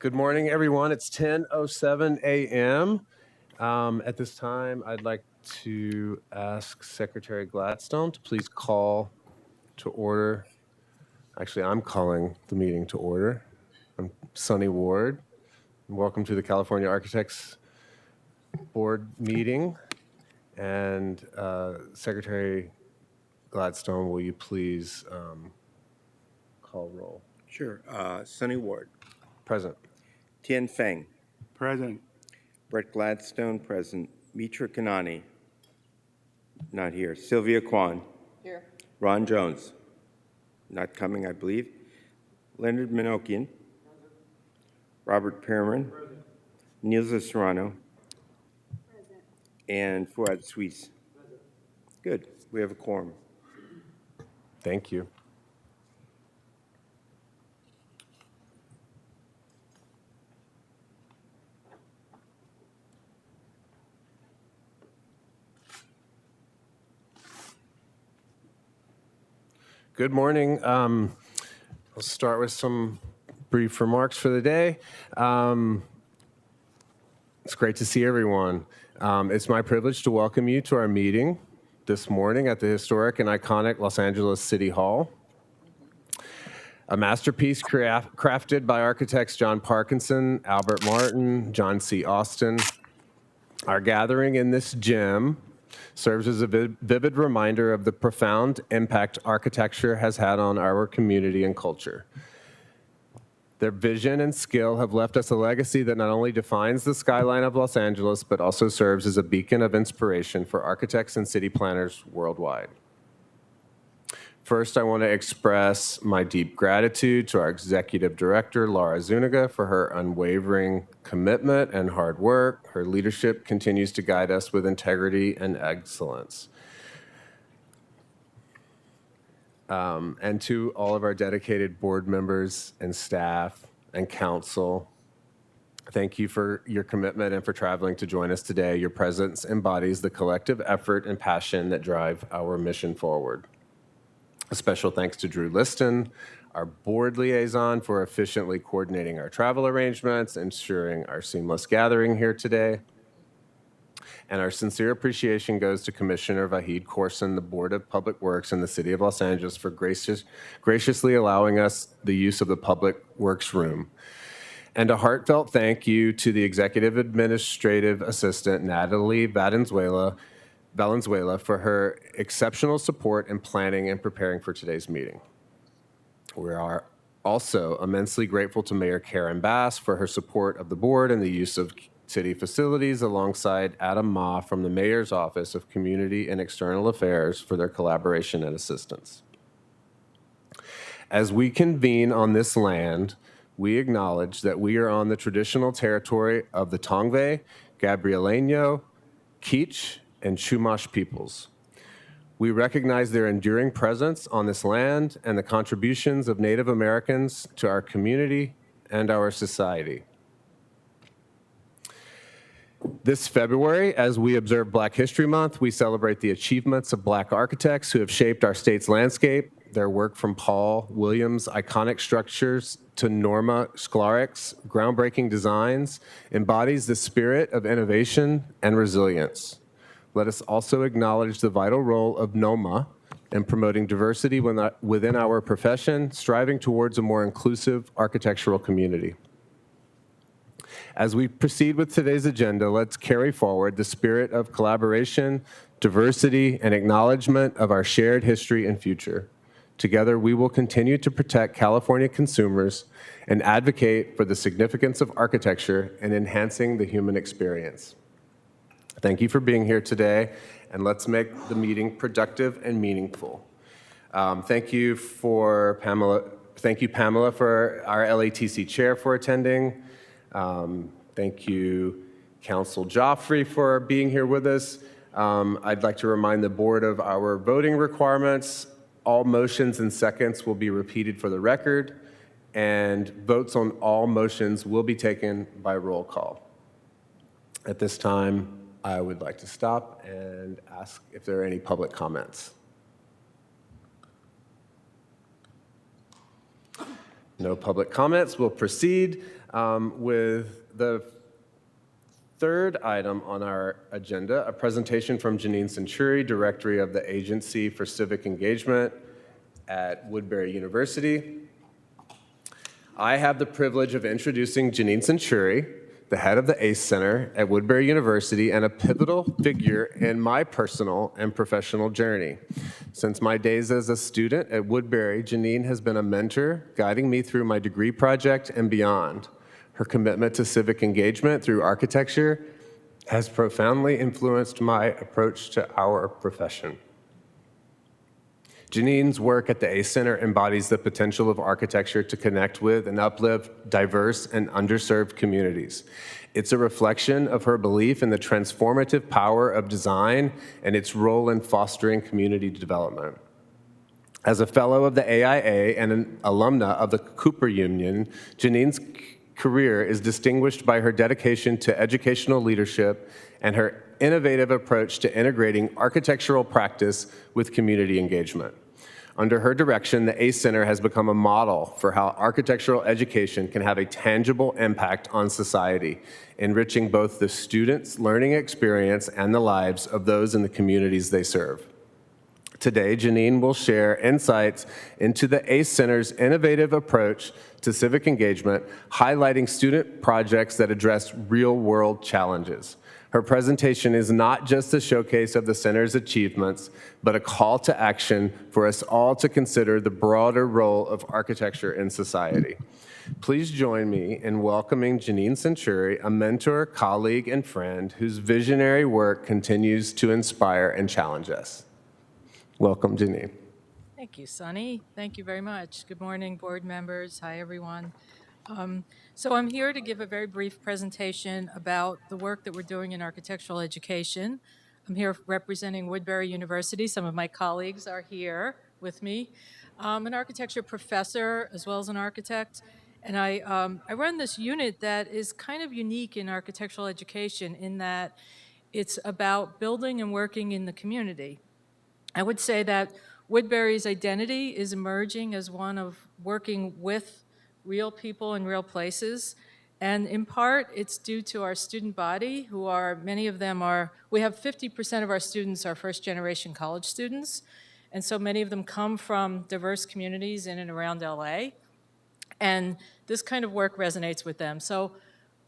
Good morning, everyone. It's 10:07 a.m. At this time, I'd like to ask Secretary Gladstone to please call to order. Actually, I'm calling the meeting to order. I'm Sonny Ward. Welcome to the California Architects Board meeting. And Secretary Gladstone, will you please call roll? Sure. Sonny Ward. Present. Tien Feng. Present. Brett Gladstone, present. Mitra Kanani. Not here. Sylvia Kwan. Here. Ron Jones. Not coming, I believe. Leonard Minokian. Robert Perriman. Nilza Serrano. Present. And Fuad Suisse. Good. We have a quorum. Thank you. Good morning. I'll start with some brief remarks for the day. It's great to see everyone. It's my privilege to welcome you to our meeting this morning at the historic and iconic Los Angeles City Hall. A masterpiece crafted by architects John Parkinson, Albert Martin, John C. Austin. Our gathering in this gym serves as a vivid reminder of the profound impact architecture has had on our community and culture. Their vision and skill have left us a legacy that not only defines the skyline of Los Angeles, but also serves as a beacon of inspiration for architects and city planners worldwide. First, I want to express my deep gratitude to our Executive Director, Laura Zuniga, for her unwavering commitment and hard work. Her leadership continues to guide us with integrity and excellence. And to all of our dedicated board members and staff and council, thank you for your commitment and for traveling to join us today. Your presence embodies the collective effort and passion that drive our mission forward. A special thanks to Drew Liston, our board liaison, for efficiently coordinating our travel arrangements, ensuring our seamless gathering here today. And our sincere appreciation goes to Commissioner Vahid Corson, the Board of Public Works in the City of Los Angeles, for graciously allowing us the use of the Public Works Room. And a heartfelt thank you to the Executive Administrative Assistant, Natalie Valenzuela, for her exceptional support in planning and preparing for today's meeting. We are also immensely grateful to Mayor Karen Bass for her support of the board and the use of city facilities, alongside Adam Ma from the Mayor's Office of Community and External Affairs for their collaboration and assistance. As we convene on this land, we acknowledge that we are on the traditional territory of the Tongva, Gabrieleño, Kizh, and Chumash peoples. We recognize their enduring presence on this land and the contributions of Native Americans to our community and our society. This February, as we observe Black History Month, we celebrate the achievements of Black architects who have shaped our state's landscape. Their work, from Paul Williams' iconic structures to Norma Sklaric's groundbreaking designs, embodies the spirit of innovation and resilience. Let us also acknowledge the vital role of NOMA in promoting diversity within our profession, striving towards a more inclusive architectural community. As we proceed with today's agenda, let's carry forward the spirit of collaboration, diversity, and acknowledgement of our shared history and future. Together, we will continue to protect California consumers and advocate for the significance of architecture in enhancing the human experience. Thank you for being here today, and let's make the meeting productive and meaningful. Thank you, Pamela, for our LATC chair for attending. Thank you, Council Joffrey, for being here with us. I'd like to remind the board of our voting requirements. All motions and seconds will be repeated for the record, and votes on all motions will be taken by roll call. At this time, I would like to stop and ask if there are any public comments. No public comments. We'll proceed. with the third item on our agenda, a presentation from Janine Centuri, Director of the Agency for Civic Engagement at Woodbury University. I have the privilege of introducing Janine Centuri, the head of the ACE Center at Woodbury University and a pivotal figure in my personal and professional journey. Since my days as a student at Woodbury, Janine has been a mentor, guiding me through my degree project and beyond. Her commitment to civic engagement through architecture has profoundly influenced my approach to our profession. Janine's work at the ACE Center embodies the potential of architecture to connect with and uplift diverse and underserved communities. It's a reflection of her belief in the transformative power of design and its role in fostering community development. As a fellow of the AIA and an alumna of the Cooper Union, Janine's career is distinguished by her dedication to educational leadership and her innovative approach to integrating architectural practice with community engagement. Under her direction, the ACE Center has become a model for how architectural education can have a tangible impact on society, enriching both the students' learning experience and the lives of those in the communities they serve. Today, Janine will share insights into the ACE Center's innovative approach to civic engagement, highlighting student projects that address real-world challenges. Her presentation is not just a showcase of the center's achievements, but a call to action for us all to consider the broader role of architecture in society. Please join me in welcoming Janine Centuri, a mentor, colleague, and friend whose visionary work continues to inspire and challenge us. Welcome, Janine. Thank you, Sunny. Thank you very much. Good morning, board members. Hi, everyone. So I'm here to give a very brief presentation about the work that we're doing in architectural education. I'm here representing Woodbury University. Some of my colleagues are here with me. I'm an architecture professor as well as an architect, and I run this unit that is kind of unique in architectural education in that it's about building and working in the community. I would say that Woodbury's identity is emerging as one of working with real people in real places. And in part, it's due to our student body, who are, many of them are, we have 50% of our students are first-generation college students. And so many of them come from diverse communities in and around LA. And this kind of work resonates with them. So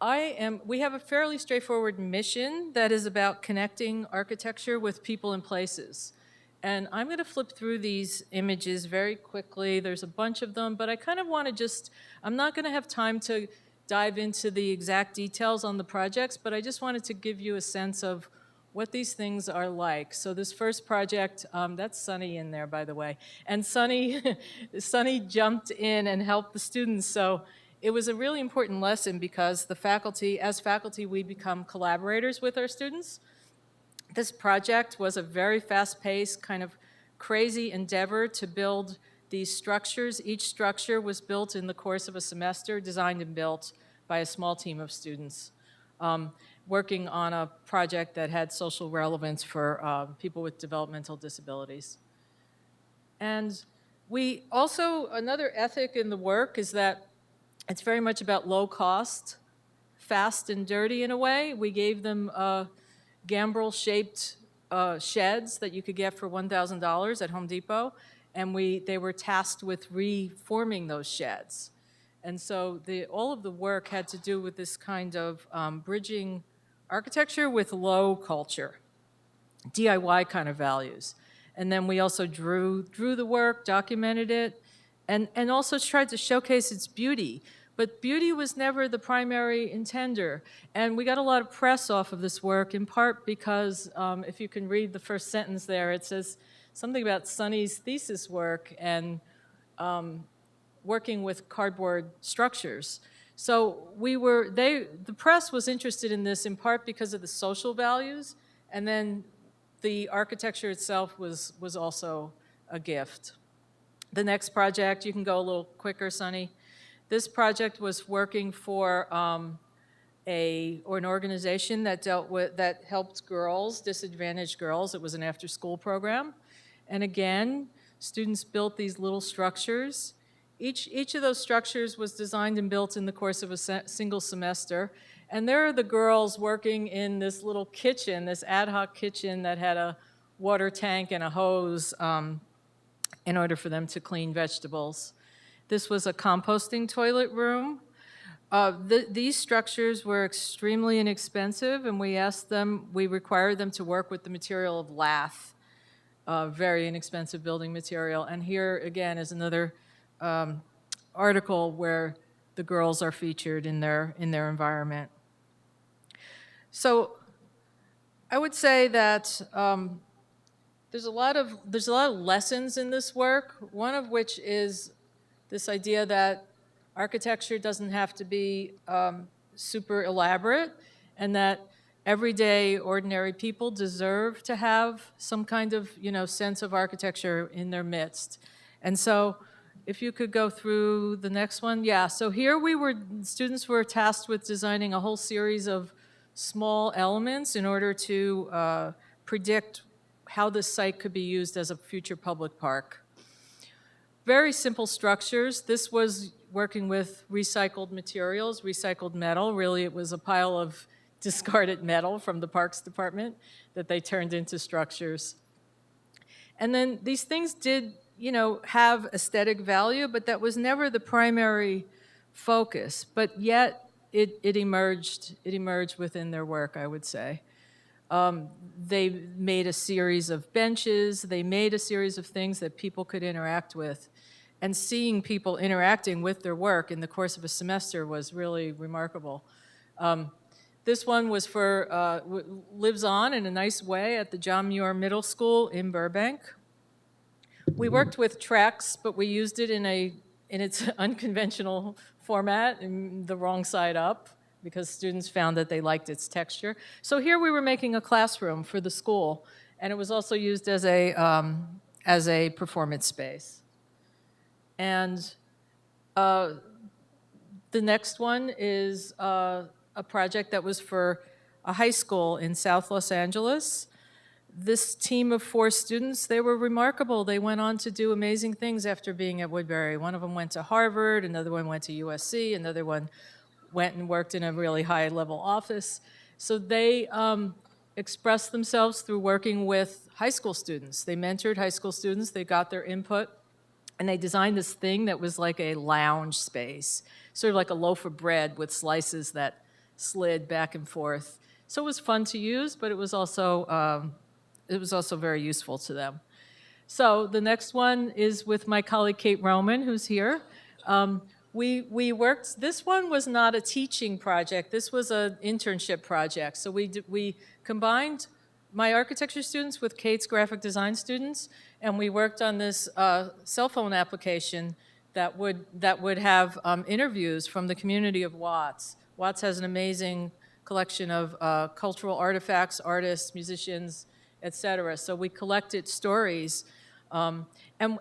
we have a fairly straightforward mission that is about connecting architecture with people and places. And I'm going to flip through these images very quickly. There's a bunch of them, but I kind of want to just, I'm not going to have time to dive into the exact details on the projects, but I just wanted to give you a sense of what these things are like. So this first project, that's Sunny in there, by the way. And Sunny jumped in and helped the students. So it was a really important lesson because as faculty, we become collaborators with our students. This project was a very fast-paced, kind of crazy endeavor to build these structures. Each structure was built in the course of a semester, designed and built by a small team of students, working on a project that had social relevance for people with developmental disabilities. And we also, another ethic in the work is that it's very much about low cost, fast and dirty in a way. We gave them gambrel-shaped sheds that you could get for $1,000 at Home Depot, and they were tasked with reforming those sheds. And so all of the work had to do with this kind of bridging architecture with low culture, DIY kind of values. And then we also drew the work, documented it, and also tried to showcase its beauty. But beauty was never the primary intender. And we got a lot of press off of this work, in part because if you can read the first sentence there, it says something about Sunny's thesis work and working with cardboard structures. So the press was interested in this in part because of the social values, and then the architecture itself was also a gift. The next project, you can go a little quicker, Sunny. This project was working for an organization that helped girls, disadvantaged girls. It was an after-school program. And again, students built these little structures each of those structures was designed and built in the course of a single semester. And there are the girls working in this little kitchen, this ad hoc kitchen that had a water tank and a hose in order for them to clean vegetables. This was a composting toilet room. These structures were extremely inexpensive, and we required them to work with the material of lath, very inexpensive building material. And here, again, is another article where the girls are featured in their environment. So I would say that there's a lot of lessons in this work, one of which is this idea that architecture doesn't have to be super elaborate, and that everyday, ordinary people deserve to have some kind of, sense of architecture in their midst. And so if you could go through the next one. Yeah, so here students were tasked with designing a whole series of small elements in order to predict how this site could be used as a future public park. Very simple structures. This was working with recycled materials, recycled metal. Really, it was a pile of discarded metal from the Parks Department that they turned into structures. And then these things did, have aesthetic value, but that was never the primary focus. But yet, it emerged within their work, I would say. They made a series of benches. They made a series of things that people could interact with. And seeing people interacting with their work in the course of a semester was really remarkable. This one was lives on in a nice way at the John Muir Middle School in Burbank. We worked with Trex, but we used it in its unconventional format, in the wrong side up, because students found that they liked its texture. So here we were making a classroom for the school, and it was also used as a performance space. And the next one is a project that was for a high school in South Los Angeles. This team of 4 students, they were remarkable. They went on to do amazing things after being at Woodbury. One of them went to Harvard, another one went to USC, another one went and worked in a really high-level office. So they expressed themselves through working with high school students. They mentored high school students. They got their input. And they designed this thing that was like a lounge space, sort of like a loaf of bread with slices that slid back and forth. So it was fun to use, but it was also very useful to them. So the next one is with my colleague Kate Roman, who's here. We worked. This one was not a teaching project. This was an internship project. So we combined my architecture students with Kate's graphic design students, and we worked on this cell phone application that would have interviews from the community of Watts. Watts has an amazing collection of cultural artifacts, artists, musicians, etc. So we collected stories, and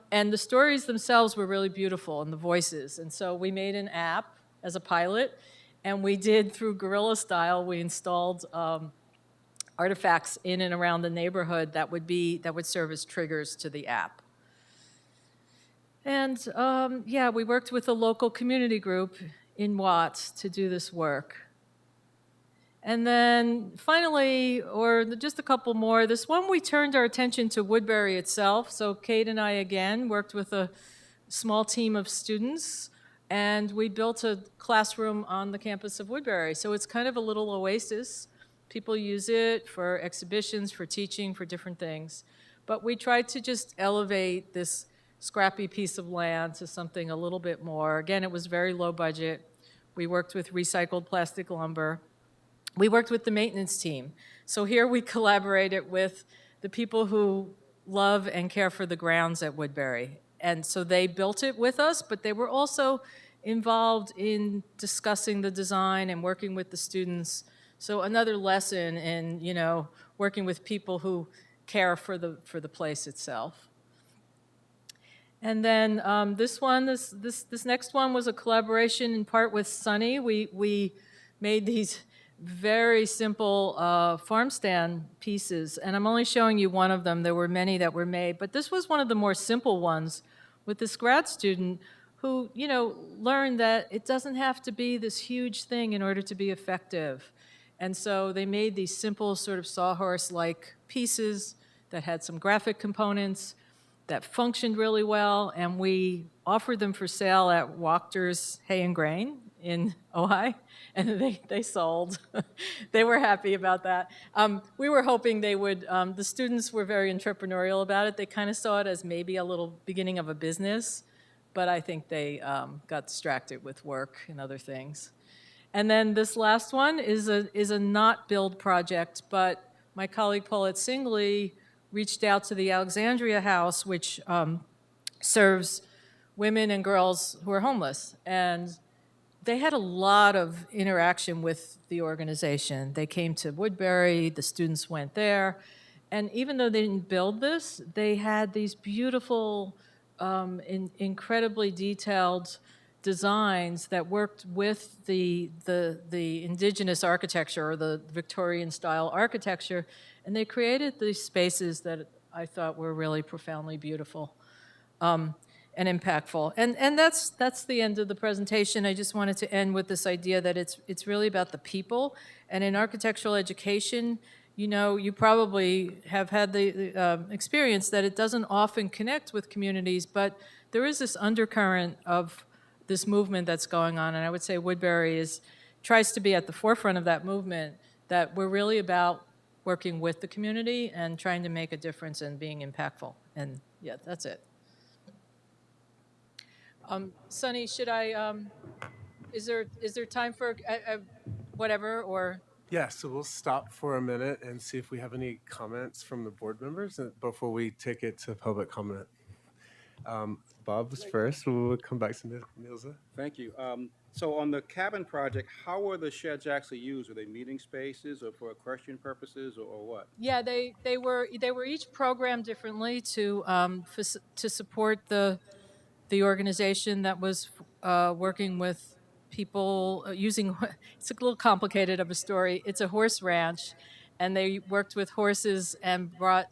the stories themselves were really beautiful, and the voices. And so we made an app as a pilot, and we did, through guerrilla style, we installed artifacts in and around the neighborhood that would serve as triggers to the app. And we worked with a local community group in Watts to do this work. And then finally, or just a couple more, this one we turned our attention to Woodbury itself. So Kate and I again worked with a small team of students, and we built a classroom on the campus of Woodbury. So it's kind of a little oasis. People use it for exhibitions, for teaching, for different things. But we tried to just elevate this scrappy piece of land to something a little bit more. Again, it was very low budget. We worked with recycled plastic lumber. We worked with the maintenance team. So here we collaborated with the people who love and care for the grounds at Woodbury. And so they built it with us, but they were also involved in discussing the design and working with the students. So another lesson in, working with people who care for the place itself. And then this next one was a collaboration in part with Sunny. We made these very simple farm stand pieces, and I'm only showing you one of them. There were many that were made, but this was one of the more simple ones with this grad student who, you know, learned that it doesn't have to be this huge thing in order to be effective. And so they made these simple sort of sawhorse-like pieces that had some graphic components that functioned really well, and we offered them for sale at Wachter's Hay and Grain in Ojai, and they sold. They were happy about that. We were hoping they would, the students were very entrepreneurial about it. They kind of saw it as maybe a little beginning of a business, but I think they got distracted with work and other things. And then this last one is a not build project, but my colleague Paulette Singley reached out to the Alexandria House, which serves women and girls who are homeless. And they had a lot of interaction with the organization. They came to Woodbury, the students went there. And even though they didn't build this, they had these beautiful, incredibly detailed designs that worked with the indigenous architecture or the Victorian style architecture, and they created these spaces that I thought were really profoundly beautiful and impactful. And that's the end of the presentation. I just wanted to end with this idea that it's really about the people, and in architectural education, you know, you probably have had the experience that it doesn't often connect with communities, but there is this undercurrent of this movement that's going on, and I would say Woodbury tries to be at the forefront of that movement, that we're really about working with the community and trying to make a difference and being impactful. And yeah, that's it. Sunny, should I, is there time for whatever, or? Yeah, so we'll stop for a minute and see if we have any comments from the board members before we take it to public comment. Bob's first, we'll come back to Nilza. Thank you. So on the cabin project, how were the sheds actually used? Were they meeting spaces or for equestrian purposes or what? Yeah, they were each programmed differently to to support the organization that was working with people using. It's a little complicated of a story. It's a horse ranch, and they worked with horses and brought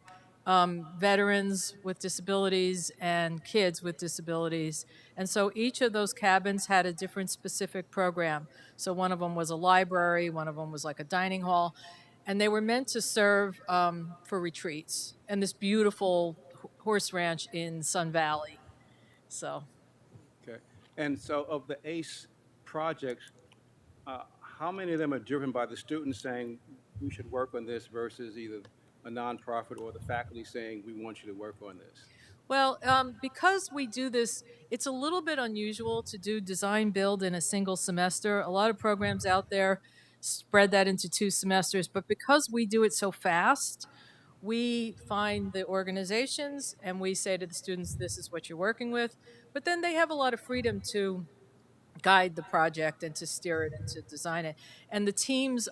veterans with disabilities and kids with disabilities. And so each of those cabins had a different specific program. So one of them was a library, one of them was like a dining hall, and they were meant to serve for retreats and this beautiful horse ranch in Sun Valley. So, Okay. And so of the ACE projects, how many of them are driven by the students saying we should work on this versus either a nonprofit or the faculty saying we want you to work on this? well, because we do this, it's a little bit unusual to do design build in a single semester. A lot of programs out there spread that into 2 semesters, but because we do it so fast, we find the organizations and we say to the students, this is what you're working with. But then they have a lot of freedom to guide the project and to steer it and to design it. And the teams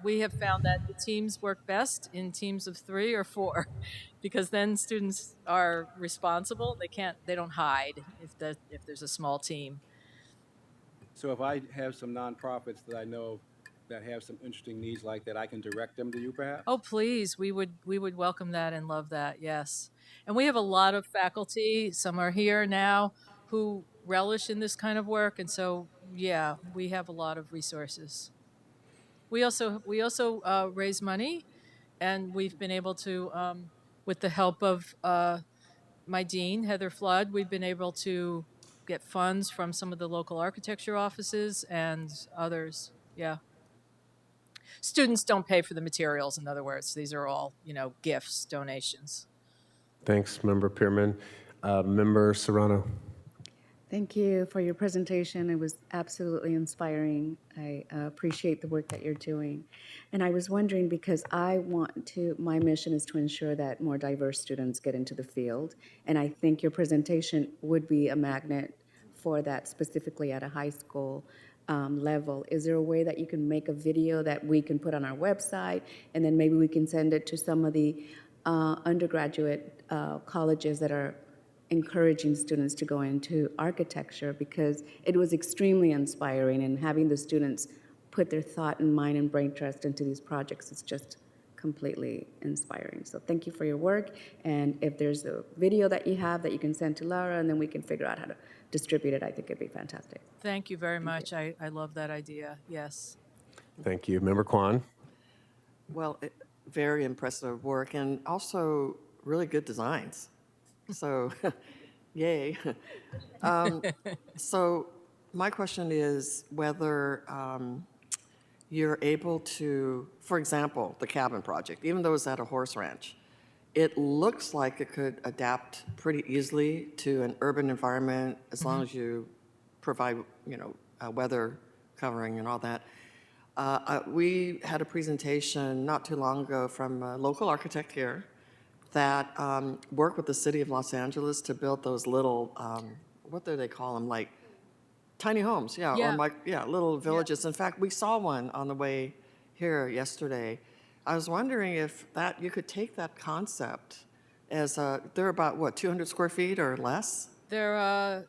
we have found that the teams work best in teams of 3 or 4 because then students are responsible. They don't hide if there's a small team. So if I have some nonprofits that I know of that have some interesting needs like that, I can direct them to you perhaps? Oh, please, we would welcome that and love that. Yes. And we have a lot of faculty, some are here now, who relish in this kind of work, and so yeah, we have a lot of resources. We also raise money, and we've been able to, with the help of my dean, Heather Flood, we've been able to get funds from some of the local architecture offices and others. Yeah. Students don't pay for the materials, in other words. These are all, you know, gifts, donations. Thanks, Member Pearman. Member Serrano. Thank you for your presentation. It was absolutely inspiring. I appreciate the work that you're doing. And I was wondering, because my mission is to ensure that more diverse students get into the field. And I think your presentation would be a magnet for that, specifically at a high school level. Is there a way that you can make a video that we can put on our website, and then maybe we can send it to some of the undergraduate colleges that are encouraging students to go into architecture? Because it was extremely inspiring, and having the students put their thought and mind and brain trust into these projects is just completely inspiring. So thank you for your work. And if there's a video that you have that you can send to Lara, and then we can figure out how to distribute it, I think it'd be fantastic. Thank you very much. I love that idea. Yes. Thank you. Member Kwan? Well, very impressive work and also really good designs. So, yay. So, my question is whether you're able to, for example, the cabin project, even though it's at a horse ranch, it looks like it could adapt pretty easily to an urban environment as long as you provide, weather covering and all that. We had a presentation not too long ago from a local architect here that worked with the city of Los Angeles to build those little, what do they call them, like tiny homes, Yeah. or little villages. In fact, we saw one on the way here yesterday. I was wondering if you could take that concept as they're about what, 200 square feet or less? They were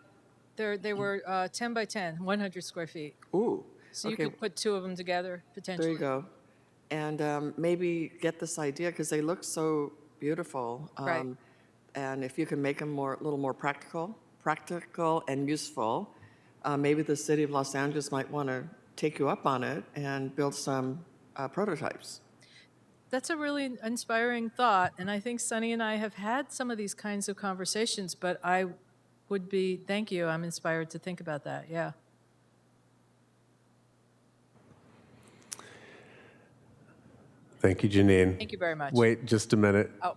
10 by 10, 100 square feet. Ooh. So you okay. could put two of them together potentially. There you go. And maybe get this idea because they look so beautiful. Right. And if you can make them a little more practical and useful, maybe the city of Los Angeles might want to take you up on it and build some prototypes. That's a really inspiring thought, and I think Sunny and I have had some of these kinds of conversations, but thank you, I'm inspired to think about that, yeah. Thank you, Janine. Thank you very much. Wait just a minute. Oh,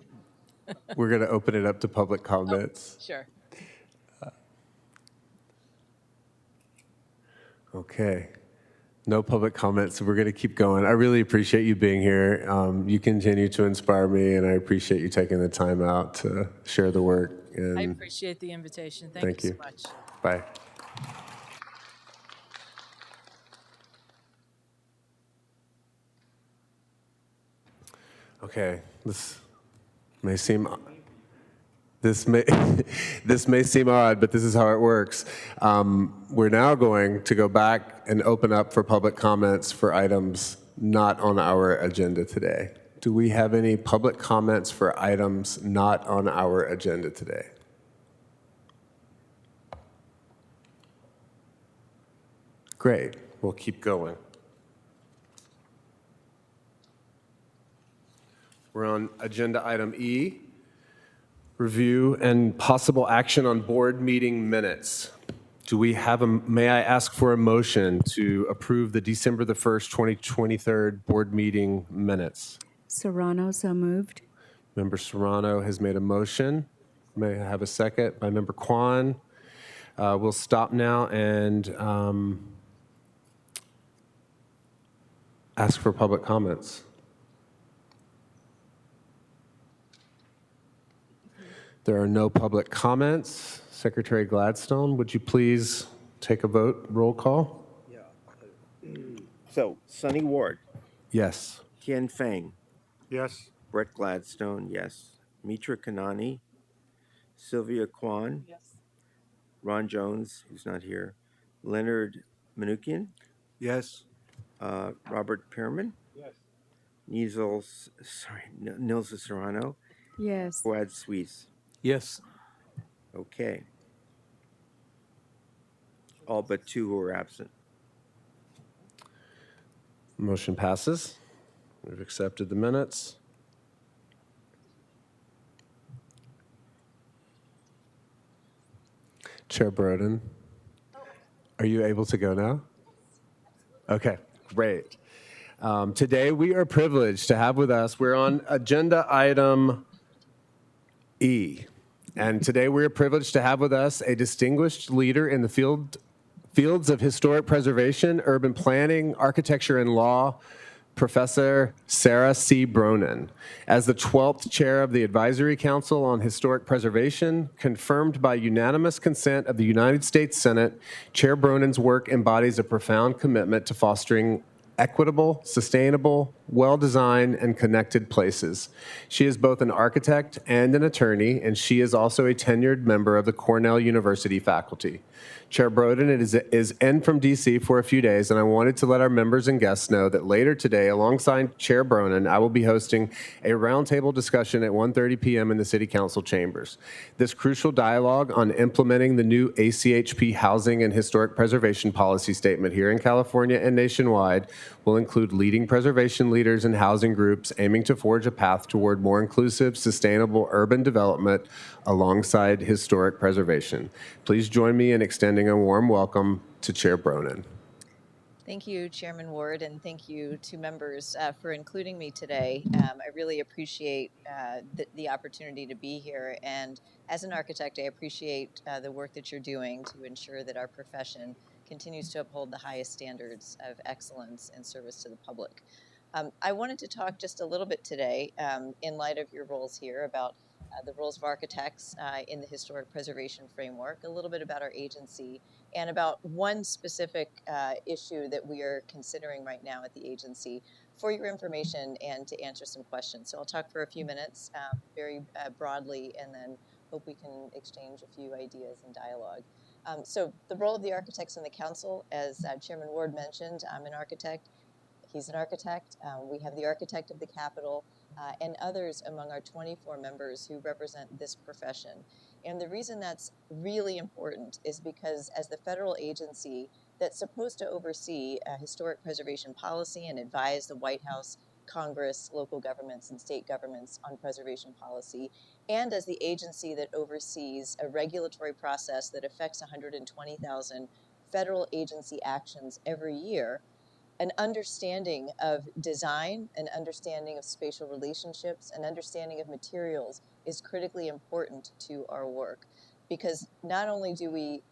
We're going to open it up to public comments. sure. Okay. No public comments, so we're going to keep going. I really appreciate you being here. You continue to inspire me, and I appreciate you taking the time out to share the work. And I appreciate the invitation. Thank Thank you you. so much. Bye. Okay, this may seem this may seem odd, but this is how it works. We're now going to go back and open up for public comments for items not on our agenda today. Do we have any public comments for items not on our agenda today? Great, we'll keep going. We're on agenda item E, review and possible action on board meeting minutes. May I ask for a motion to approve the December the 1st, 2023 board meeting minutes? Serrano, so moved. Member Serrano has made a motion. May I have a second by Member Kwan? We'll stop now and ask for public comments. There are no public comments. Secretary Gladstone, would you please take a vote, roll call? So, Sunny Ward, Yes. Tian Feng, Yes. Brett Gladstone, yes. Mitra Kanani, Sylvia Kwan, Ron Jones, who's not here, Leonard Manukian, Robert Pearman, Nils Serrano, Yes. Fuad Suisse. Yes. Okay. All but two who are absent. Motion passes. We've accepted the minutes. Chair Broden, are you able to go now? Okay, great. Today we are privileged to have with us, we're on agenda item E. And today we are privileged to have with us a distinguished leader in the fields of historic preservation, urban planning, architecture, and law, Professor Sarah C. Bronin. As the 12th chair of the Advisory Council on Historic Preservation, confirmed by unanimous consent of the United States Senate, Chair Bronin's work embodies a profound commitment to fostering equitable, sustainable, well-designed, and connected places. She is both an architect and an attorney, and she is also a tenured member of the Cornell University faculty. Chair Broden is in from DC for a few days, and I wanted to let our members and guests know that later today, alongside Chair Broden, I will be hosting a roundtable discussion at 1:30 p.m. in the City Council chambers. This crucial dialogue on implementing the new ACHP Housing and Historic Preservation Policy Statement here in California and nationwide will include leading preservation leaders and housing groups aiming to forge a path toward more inclusive, sustainable urban development alongside historic preservation. Please join me in extending a warm welcome to Chair Broden. Thank you, Chairman Ward, and thank you to members for including me today. I really appreciate the opportunity to be here. And as an architect, I appreciate the work that you're doing to ensure that our profession continues to uphold the highest standards of excellence and service to the public. I wanted to talk just a little bit today, in light of your roles here, about the roles of architects in the historic preservation framework, a little bit about our agency, and about one specific issue that we are considering right now at the agency for your information and to answer some questions. So I'll talk for a few minutes very broadly, and then hope we can exchange a few ideas and dialogue. So the role of the architects in the council, as Chairman Ward mentioned, I'm an architect. He's an architect. We have the architect of the Capitol and others among our 24 members who represent this profession. And the reason that's really important is because as the federal agency that's supposed to oversee historic preservation policy and advise the White House, Congress, local governments, and state governments on preservation policy, and as the agency that oversees a regulatory process that affects 120,000 federal agency actions every year, an understanding of design, an understanding of spatial relationships, an understanding of materials is critically important to our work, because not only do we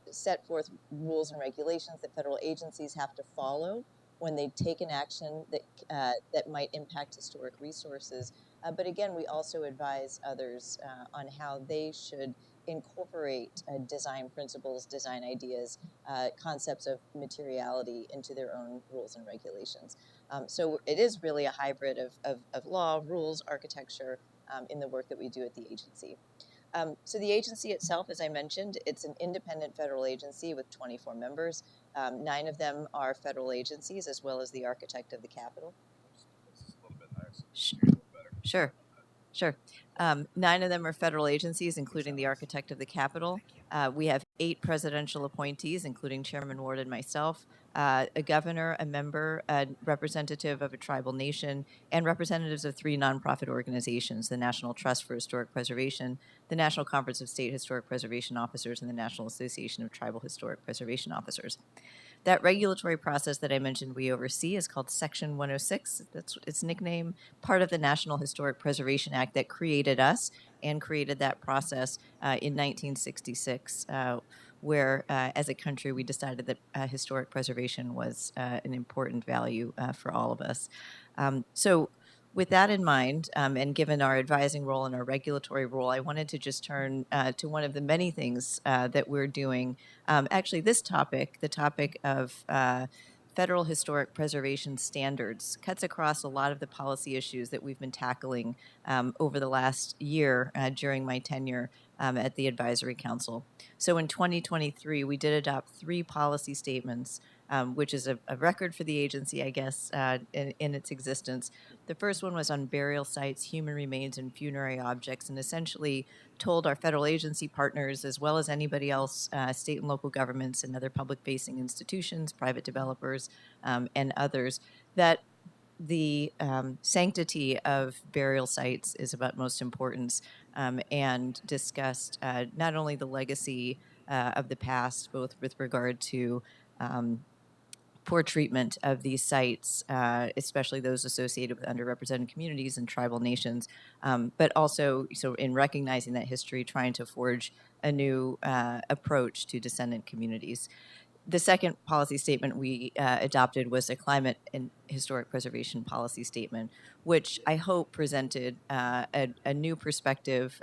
set forth rules and regulations that federal agencies have to follow when they take an action that might impact historic resources, but again, we also advise others on how they should incorporate design principles, design ideas, concepts of materiality into their own rules and regulations. So it is really a hybrid of law, rules, architecture in the work that we do at the agency. So the agency itself, as I mentioned, it's an independent federal agency with 24 members. 9 of them are federal agencies, as well as the architect of the Capitol. Sure. Sure. 9 of them are federal agencies, including the architect of the Capitol. We have 8 presidential appointees, including Chairman Ward and myself, a governor, a member, a representative of a tribal nation, and representatives of 3 nonprofit organizations, the National Trust for Historic Preservation, the National Conference of State Historic Preservation Officers, and the National Association of Tribal Historic Preservation Officers. That regulatory process that I mentioned we oversee is called Section 106. That's its nickname, part of the National Historic Preservation Act that created us and created that process in 1966, where as a country we decided that historic preservation was an important value for all of us. So with that in mind, and given our advising role and our regulatory role, I wanted to just turn to one of the many things that we're doing. Actually, this topic, the topic of federal historic preservation standards, cuts across a lot of the policy issues that we've been tackling over the last year during my tenure at the Advisory Council. So in 2023, we did adopt 3 policy statements, which is a record for the agency, I guess, in its existence. The first one was on burial sites, human remains, and funerary objects, and essentially told our federal agency partners, as well as anybody else, state and local governments and other public-facing institutions, private developers, and others, that the sanctity of burial sites is of utmost importance, and discussed not only the legacy of the past, both with regard to poor treatment of these sites, especially those associated with underrepresented communities and tribal nations, but also, so in recognizing that history, trying to forge a new approach to descendant communities. The second policy statement we adopted was a climate and historic preservation policy statement, which I hope presented a new perspective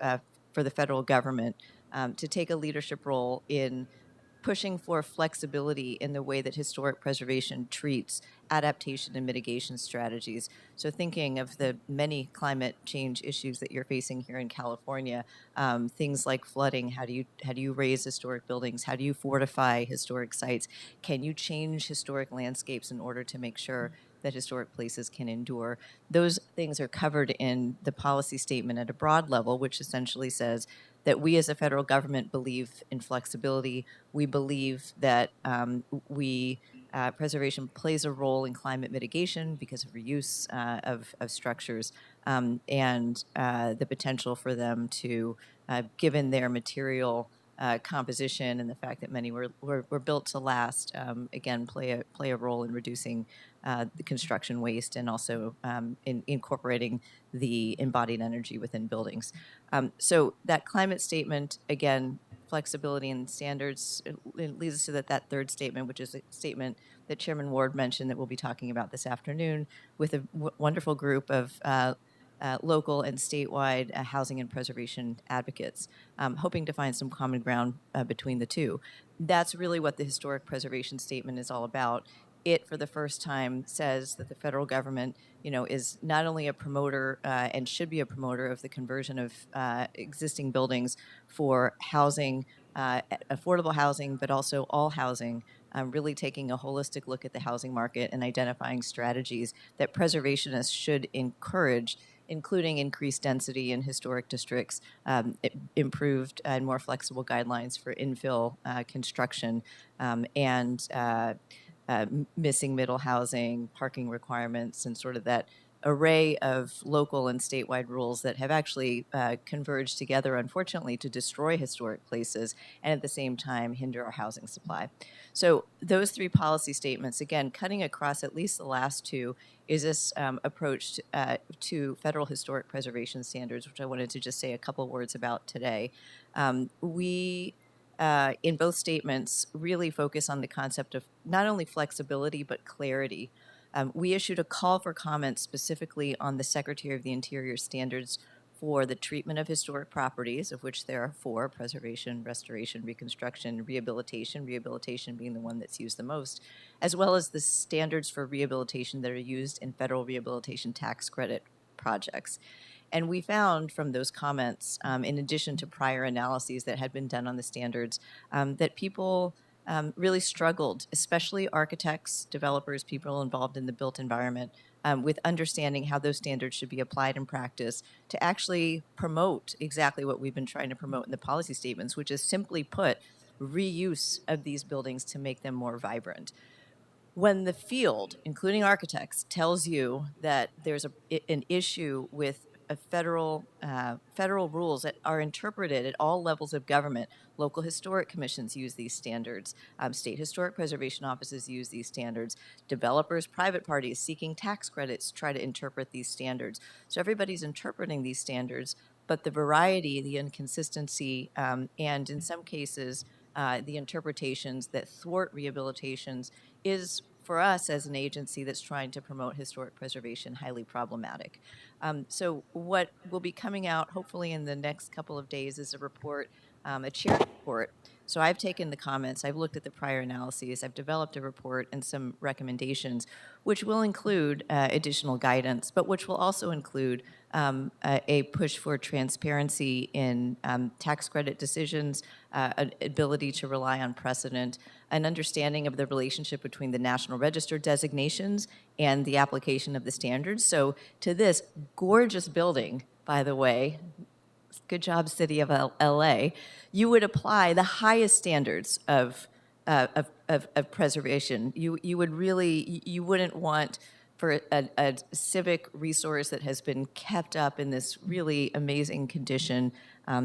for the federal government to take a leadership role in pushing for flexibility in the way that historic preservation treats adaptation and mitigation strategies. So thinking of the many climate change issues that you're facing here in California, things like flooding, how do you raise historic buildings? How do you fortify historic sites? Can you change historic landscapes in order to make sure that historic places can endure? Those things are covered in the policy statement at a broad level, which essentially says that we as a federal government believe in flexibility. We believe that preservation plays a role in climate mitigation because of reuse of structures and the potential for them to, given their material composition and the fact that many were built to last, again, play a role in reducing the construction waste and also in incorporating the embodied energy within buildings. So that climate statement, again, flexibility and standards, it leads us to that third statement, which is a statement that Chairman Ward mentioned that we'll be talking about this afternoon with a wonderful group of local and statewide housing and preservation advocates, hoping to find some common ground between the two. That's really what the historic preservation statement is all about. It, for the first time, says that the federal government, is not only a promoter and should be a promoter of the conversion of existing buildings for housing, affordable housing, but also all housing, really taking a holistic look at the housing market and identifying strategies that preservationists should encourage, including increased density in historic districts, improved and more flexible guidelines for infill construction, and missing middle housing, parking requirements, and sort of that array of local and statewide rules that have actually converged together, unfortunately, to destroy historic places and at the same time hinder our housing supply. So those three policy statements, again, cutting across at least the last two, is this approach to federal historic preservation standards, which I wanted to just say a couple words about today. We in both statements, really focus on the concept of not only flexibility, but clarity. We issued a call for comments specifically on the Secretary of the Interior standards for the treatment of historic properties, of which there are 4: preservation, restoration, reconstruction, rehabilitation being the one that's used the most, as well as the standards for rehabilitation that are used in federal rehabilitation tax credit projects. And we found from those comments, in addition to prior analyses that had been done on the standards, that people really struggled, especially architects, developers, people involved in the built environment, with understanding how those standards should be applied in practice to actually promote exactly what we've been trying to promote in the policy statements, which is simply put, reuse of these buildings to make them more vibrant. When the field, including architects, tells you that there's an issue with federal rules that are interpreted at all levels of government, local historic commissions use these standards, state historic preservation offices use these standards, developers, private parties seeking tax credits try to interpret these standards. So everybody's interpreting these standards, but the variety, the inconsistency, and in some cases, the interpretations that thwart rehabilitations is, for us as an agency that's trying to promote historic preservation, highly problematic. So what will be coming out hopefully in the next couple of days is a report, a chair report. So I've taken the comments, I've looked at the prior analyses, I've developed a report and some recommendations, which will include additional guidance, but which will also include a push for transparency in tax credit decisions, an ability to rely on precedent, an understanding of the relationship between the National Register designations and the application of the standards. So to this gorgeous building, by the way, good job, City of LA, you would apply the highest standards of preservation. You would really, you wouldn't want for a civic resource that has been kept up in this really amazing condition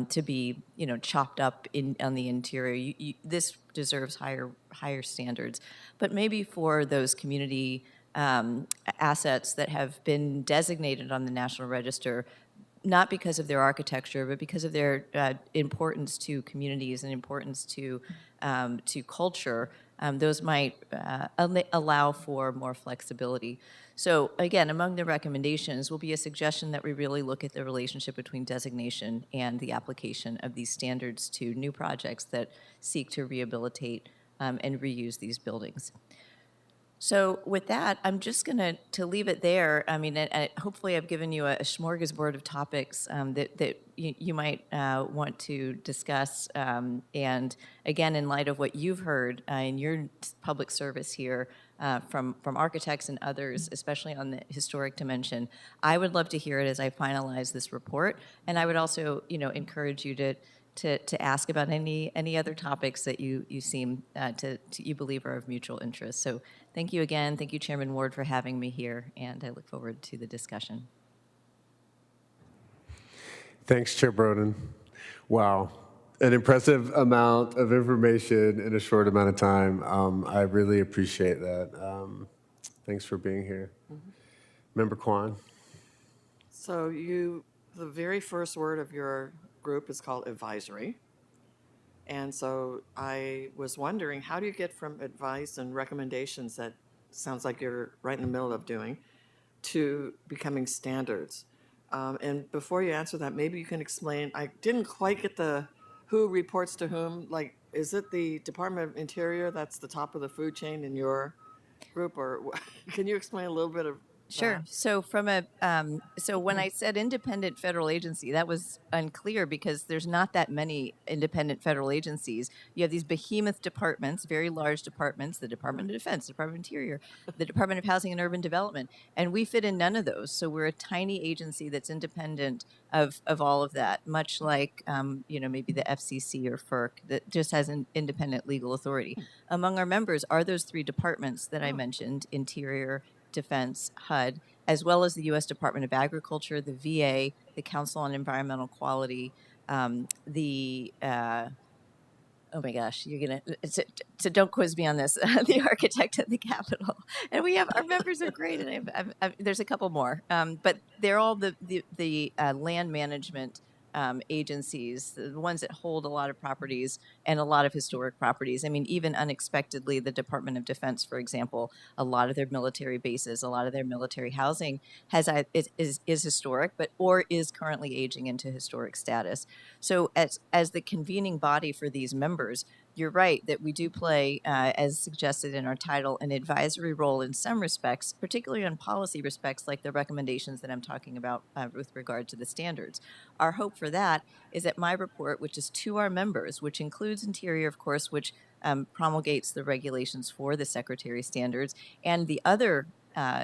to be, chopped up on the interior. This deserves higher standards. But maybe for those community assets that have been designated on the National Register, not because of their architecture, but because of their importance to communities and importance to culture, those might allow for more flexibility. So again, among the recommendations will be a suggestion that we really look at the relationship between designation and the application of these standards to new projects that seek to rehabilitate and reuse these buildings. So with that, I'm just going to leave it there. I mean, and hopefully I've given you a smorgasbord of topics that you might want to discuss. And again, in light of what you've heard in your public service here from architects and others, especially on the historic dimension, I would love to hear it as I finalize this report. And I would also, encourage you to ask about any other topics that you seem to you believe are of mutual interest. So thank you again. Thank you, Chairman Ward, for having me here, and I look forward to the discussion. Thanks, Chair Broden. Wow, an impressive amount of information in a short amount of time. I really appreciate that. Thanks for being here. Member Kwan? So the very first word of your group is called advisory. And so I was wondering, how do you get from advice and recommendations that sounds like you're right in the middle of doing to becoming standards? And before you answer that, maybe you can explain, I didn't quite get the who reports to whom. Like, is it the Department of Interior that's the top of the food chain in your group? Or can you explain a little bit of Sure. that? So so when I said independent federal agency, that was unclear because there's not that many independent federal agencies. You have these behemoth departments, very large departments, the Department of Defense, Department of Interior, the Department of Housing and Urban Development, and we fit in none of those. So we're a tiny agency that's independent of all of that, much like maybe the FCC or FERC that just has an independent legal authority. Among our members are those three departments that I mentioned: Interior, Defense, HUD, as well as the U.S. Department of Agriculture, the VA, the Council on Environmental Quality, oh my gosh, you're gonna so don't quiz me on this. The architect at the Capitol, and we have our members are great, and there's a couple more, but they're all the land management agencies, the ones that hold a lot of properties and a lot of historic properties. I mean, even unexpectedly, the Department of Defense, for example, a lot of their military bases, a lot of their military housing is historic, or is currently aging into historic status. So as the convening body for these members, you're right that we do play, as suggested in our title, an advisory role in some respects, particularly on policy respects like the recommendations that I'm talking about with regard to the standards. Our hope for that is that my report, which is to our members, which includes Interior, of course, which promulgates the regulations for the Secretary standards, and the other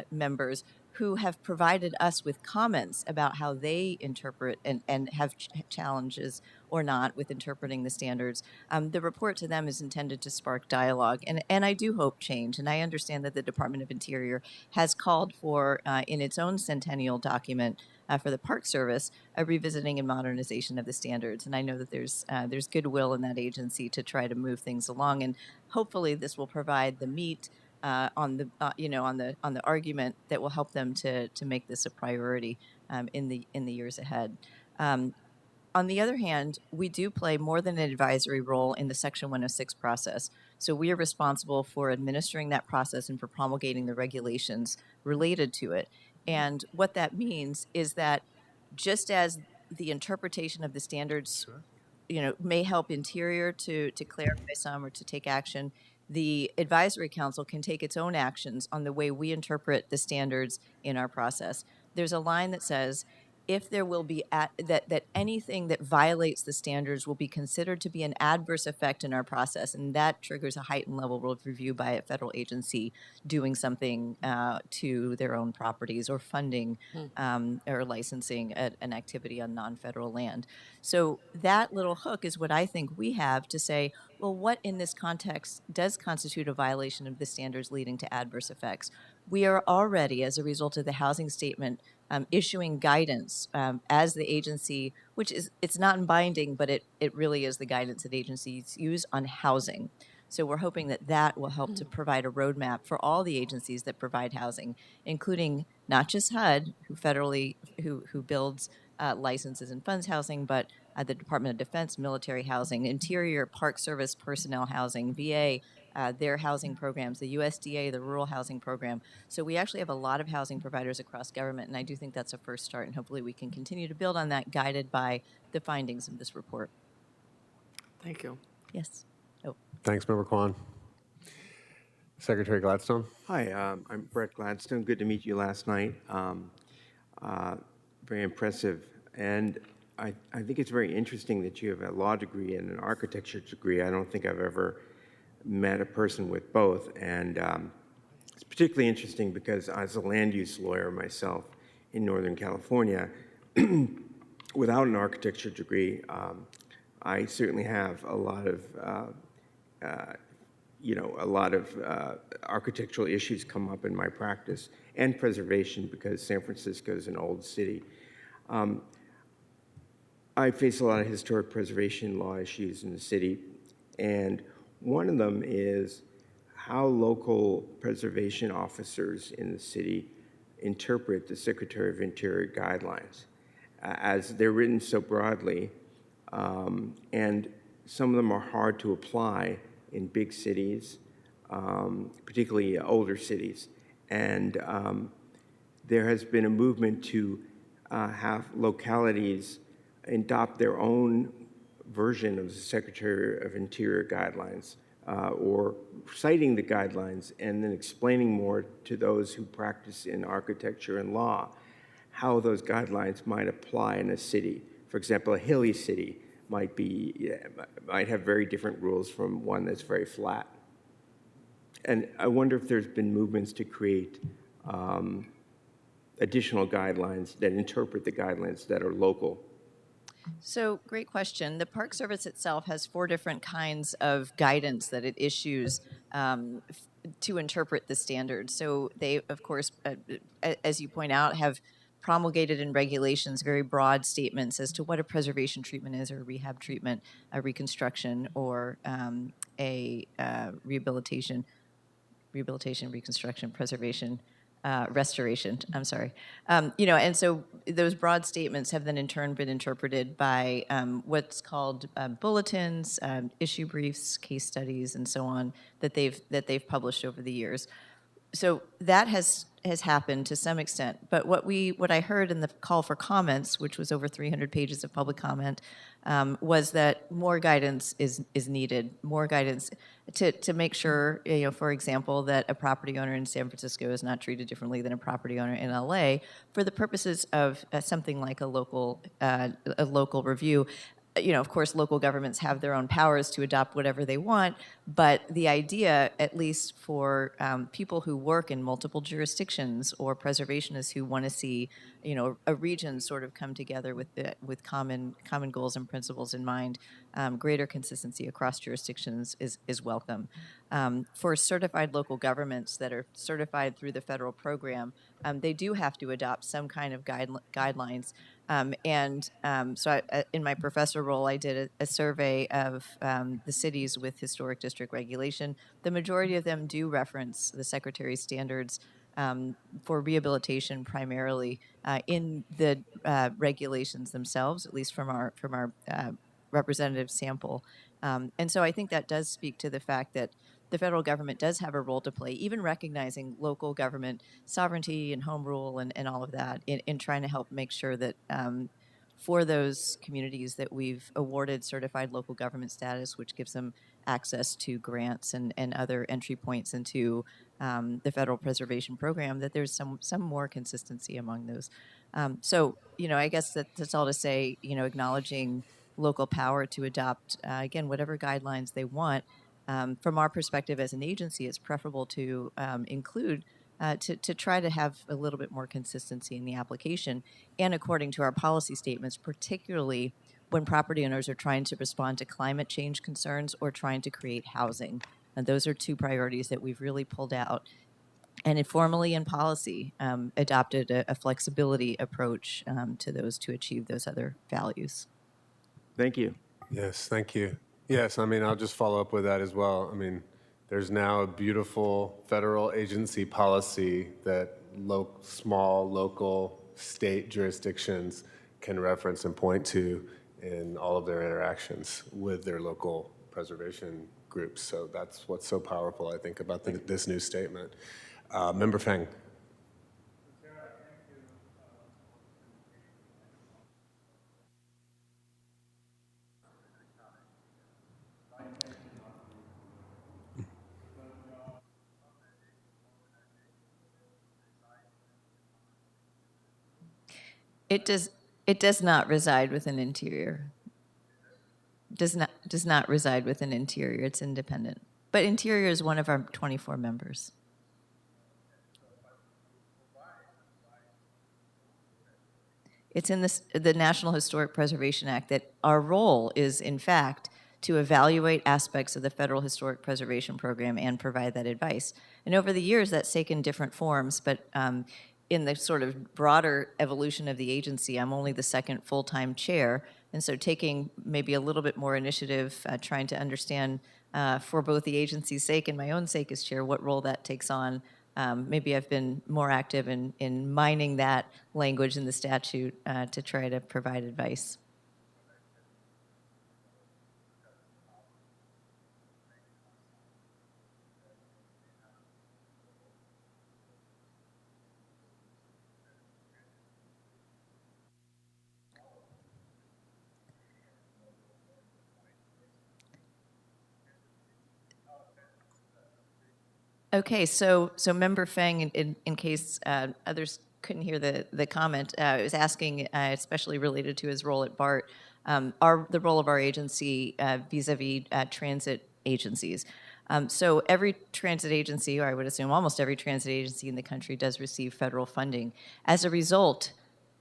members who have provided us with comments about how they interpret and have challenges or not with interpreting the standards. The report to them is intended to spark dialogue, and I do hope change. And I understand that the Department of Interior has called for, in its own centennial document for the Park Service, a revisiting and modernization of the standards. And I know that there's goodwill in that agency to try to move things along, and hopefully this will provide the meat on the argument that will help them to make this a priority in the years ahead. On the other hand, we do play more than an advisory role in the Section 106 process. So we are responsible for administering that process and for promulgating the regulations related to it. And what that means is that just as the interpretation of the standards may help Interior to clarify some or to take action, the advisory council can take its own actions on the way we interpret the standards in our process. There's a line that says, if there will be that anything that violates the standards will be considered to be an adverse effect in our process, and that triggers a heightened level of review by a federal agency doing something to their own properties or funding or licensing an activity on non-federal land. So that little hook is what I think we have to say, well, what in this context does constitute a violation of the standards leading to adverse effects? We are already, as a result of the housing statement, issuing guidance as the agency, which it's not binding, but it really is the guidance that agencies use on housing. So we're hoping that will help to provide a roadmap for all the agencies that provide housing, including not just HUD, who builds licenses and funds housing, but the Department of Defense, military housing, Interior, Park Service, personnel housing, VA, their housing programs, the USDA, the rural housing program. So we actually have a lot of housing providers across government, and I do think that's a first start, and hopefully we can continue to build on that, guided by the findings of this report. Thank you. Yes. Oh, Thanks, Member Kwan. Secretary Gladstone. Hi, I'm Brett Gladstone. Good to meet you last night. Very impressive. And I think it's very interesting that you have a law degree and an architecture degree. I don't think I've ever met a person with both. And it's particularly interesting because as a land use lawyer myself in Northern California, without an architecture degree, I certainly have a lot of architectural issues come up in my practice, and preservation, because San Francisco is an old city. I face a lot of historic preservation law issues in the city, and one of them is how local preservation officers in the city interpret the Secretary of Interior guidelines, as they're written so broadly, and some of them are hard to apply in big cities, particularly older cities. And there has been a movement to have localities adopt their own version of the Secretary of Interior guidelines, or citing the guidelines and then explaining more to those who practice in architecture and law how those guidelines might apply in a city. For example, a hilly city might have very different rules from one that's very flat. And I wonder if there's been movements to create additional guidelines that interpret the guidelines that are local. so great question. The Park Service itself has 4 different kinds of guidance that it issues to interpret the standards. So they, of course, as you point out, have promulgated in regulations very broad statements as to what a preservation treatment is, or a rehab treatment, a reconstruction, or a rehabilitation, reconstruction, preservation, restoration. I'm sorry. And so those broad statements have then in turn been interpreted by what's called bulletins, issue briefs, case studies, and so on that they've published over the years. So that has happened to some extent. But what I heard in the call for comments, which was over 300 pages of public comment, was that more guidance is needed. More guidance to make sure, for example, that a property owner in San Francisco is not treated differently than a property owner in LA for the purposes of something like a local review. Of course, local governments have their own powers to adopt whatever they want, but the idea, at least for people who work in multiple jurisdictions or preservationists who want to see, a region sort of come together with common goals and principles in mind, greater consistency across jurisdictions is welcome. For certified local governments that are certified through the federal program, they do have to adopt some kind of guidelines. So in my professor role, I did a survey of the cities with historic district regulation. The majority of them do reference the Secretary's standards for rehabilitation, primarily in the regulations themselves, at least from our representative sample. And so I think that does speak to the fact that the federal government does have a role to play, even recognizing local government sovereignty and home rule and all of that in trying to help make sure that for those communities that we've awarded certified local government status, which gives them access to grants and other entry points into the federal preservation program, that there's some more consistency among those. So, I guess that's all to say, acknowledging local power to adopt, again, whatever guidelines they want. From our perspective as an agency, it's preferable to include, to try to have a little bit more consistency in the application and according to our policy statements, particularly when property owners are trying to respond to climate change concerns or trying to create housing. And those are 2 priorities that we've really pulled out and informally in policy adopted a flexibility approach to those to achieve those other values. Thank you. Yes, thank you. Yes, I'll just follow up with that as well. There's now a beautiful federal agency policy that small, local, state jurisdictions can reference and point to in all of their interactions with their local preservation groups. So that's what's so powerful, I think, about this new statement. Member Feng. It does not reside within Interior. Does not reside within Interior. It's independent. But Interior is one of our 24 members. It's in the National Historic Preservation Act that our role is, in fact, to evaluate aspects of the Federal Historic Preservation Program and provide that advice. And over the years, that's taken different forms, but in the sort of broader evolution of the agency, I'm only the second full-time chair, and so taking maybe a little bit more initiative, trying to understand for both the agency's sake and my own sake as chair, what role that takes on. Maybe I've been more active in mining that language in the statute to try to provide advice. Okay, so Member Feng, in case others couldn't hear the comment, was asking, especially related to his role at BART, the role of our agency vis-a-vis transit agencies. So every transit agency, or I would assume almost every transit agency in the country, does receive federal funding. As a result,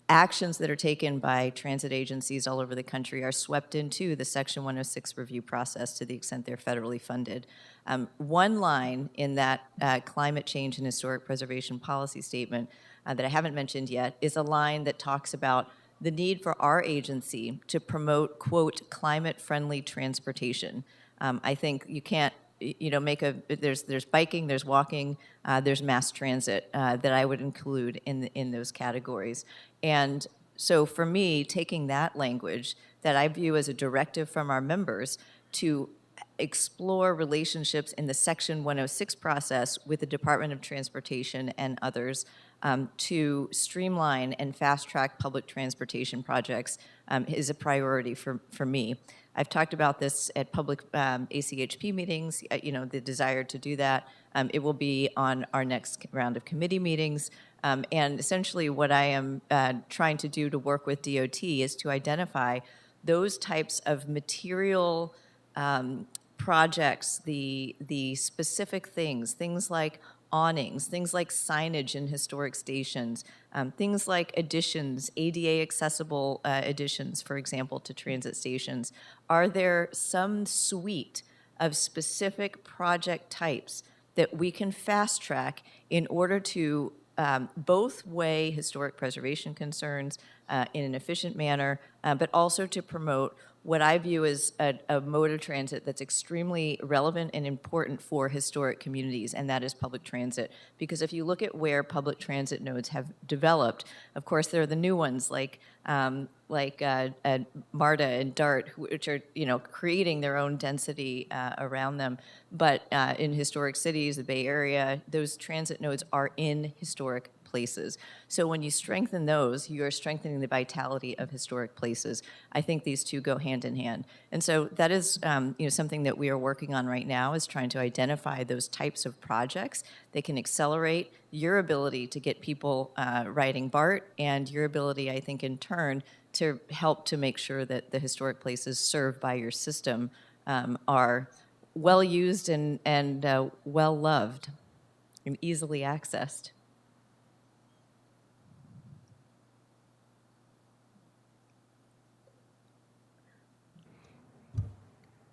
actions that are taken by transit agencies all over the country are swept into the Section 106 review process to the extent they're federally funded. One line in that climate change and historic preservation policy statement that I haven't mentioned yet is a line that talks about the need for our agency to promote, quote, climate-friendly transportation. I think you can't there's biking, there's walking, there's mass transit that I would include in those categories. And so for me, taking that language that I view as a directive from our members to explore relationships in the Section 106 process with the Department of Transportation and others to streamline and fast-track public transportation projects is a priority for me. I've talked about this at public ACHP meetings, the desire to do that. It will be on our next round of committee meetings. And essentially what I am trying to do to work with DOT is to identify those types of material projects, the specific things like awnings, things like signage in historic stations, things like additions, ADA accessible additions, for example, to transit stations. Are there some suite of specific project types that we can fast track in order to both weigh historic preservation concerns in an efficient manner, but also to promote what I view as a mode of transit that's extremely relevant and important for historic communities, and that is public transit. Because if you look at where public transit nodes have developed, of course, there are the new ones like MARTA and DART, which are creating their own density around them. But in historic cities, the Bay Area, those transit nodes are in historic places. So when you strengthen those, you're strengthening the vitality of historic places. I think these two go hand in hand. And so that is something that we are working on right now, is trying to identify those types of projects that can accelerate your ability to get people riding BART and your ability, I think, in turn, to help to make sure that the historic places served by your system are well used and well loved and easily accessed.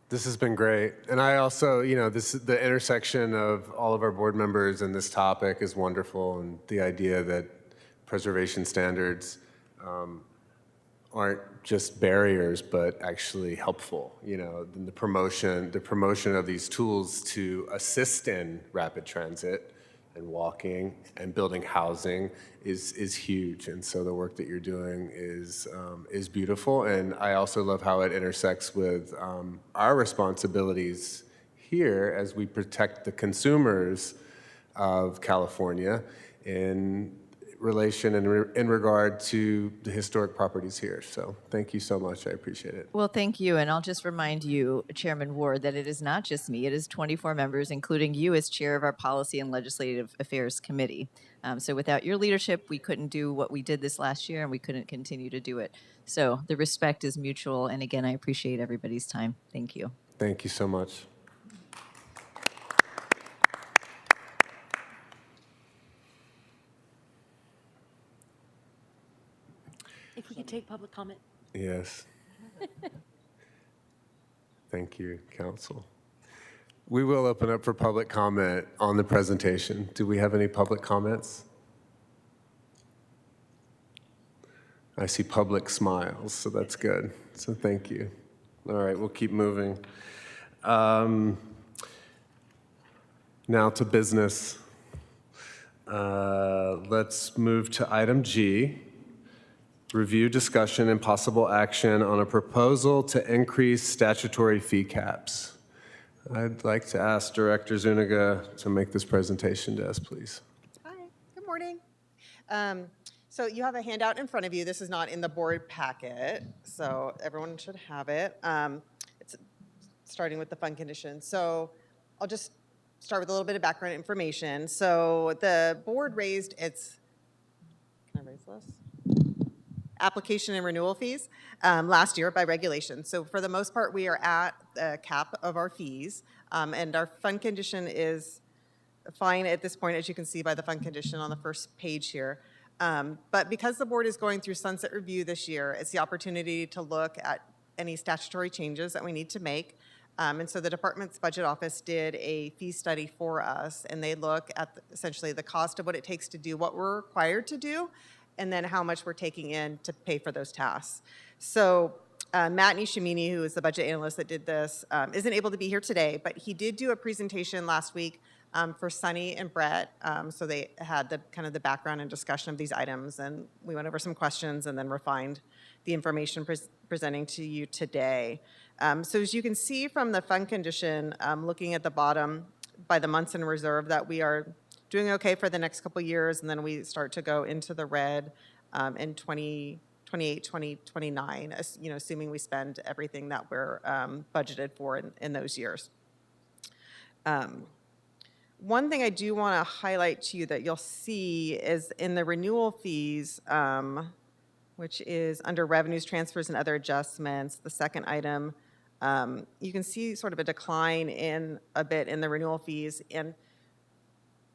This has been great. And I also, the intersection of all of our board members and this topic is wonderful. And the idea that preservation standards aren't just barriers, but actually helpful. The promotion of these tools to assist in rapid transit and walking and building housing is huge. And so the work that you're doing is beautiful. And I also love how it intersects with our responsibilities here as we protect the consumers of California in relation and in regard to the historic properties here. So thank you so much. I appreciate it. Well, thank you. And I'll just remind you, Chairman Ward, that it is not just me, it is 24 members, including you as chair of our Policy and Legislative Affairs Committee. So without your leadership, we couldn't do what we did this last year and we couldn't continue to do it. So the respect is mutual. And again, I appreciate everybody's time. Thank you. Thank you so much. If we could take public comment. Yes. Thank you, Council. We will open up for public comment on the presentation. Do we have any public comments? I see public smiles, so that's good. So thank you. All right, we'll keep moving. Now to business. Let's move to item G. Review, discussion, and possible action on a proposal to increase statutory fee caps. I'd like to ask Director Zuniga to make this presentation to us, please. Hi, good morning. So you have a handout in front of you. This is not in the board packet, so everyone should have it. It's starting with the fund conditions. So I'll just start with a little bit of background information. So the board raised its, can I raise this? Application and renewal fees last year by regulation. So for the most part, we are at the cap of our fees, and our fund condition is fine at this point, as you can see by the fund condition on the first page here. But because the board is going through sunset review this year, it's the opportunity to look at any statutory changes that we need to make. And so the department's budget office did a fee study for us, and they look at essentially the cost of what it takes to do what we're required to do, and then how much we're taking in to pay for those tasks. So Matt Nishimini, who is the budget analyst that did this, isn't able to be here today, but he did do a presentation last week for Sunny and Brett. So they had the kind of the background and discussion of these items, and we went over some questions and then refined the information presenting to you today. So as you can see from the fund condition, looking at the bottom by the months in reserve, that we are doing okay for the next couple years, and then we start to go into the red in 2028, 2029, you know, assuming we spend everything that we're budgeted for in those years. One thing I do want to highlight to you that you'll see is in the renewal fees, which is under revenues, transfers, and other adjustments, the second item, you can see sort of a decline in a bit in the renewal fees. And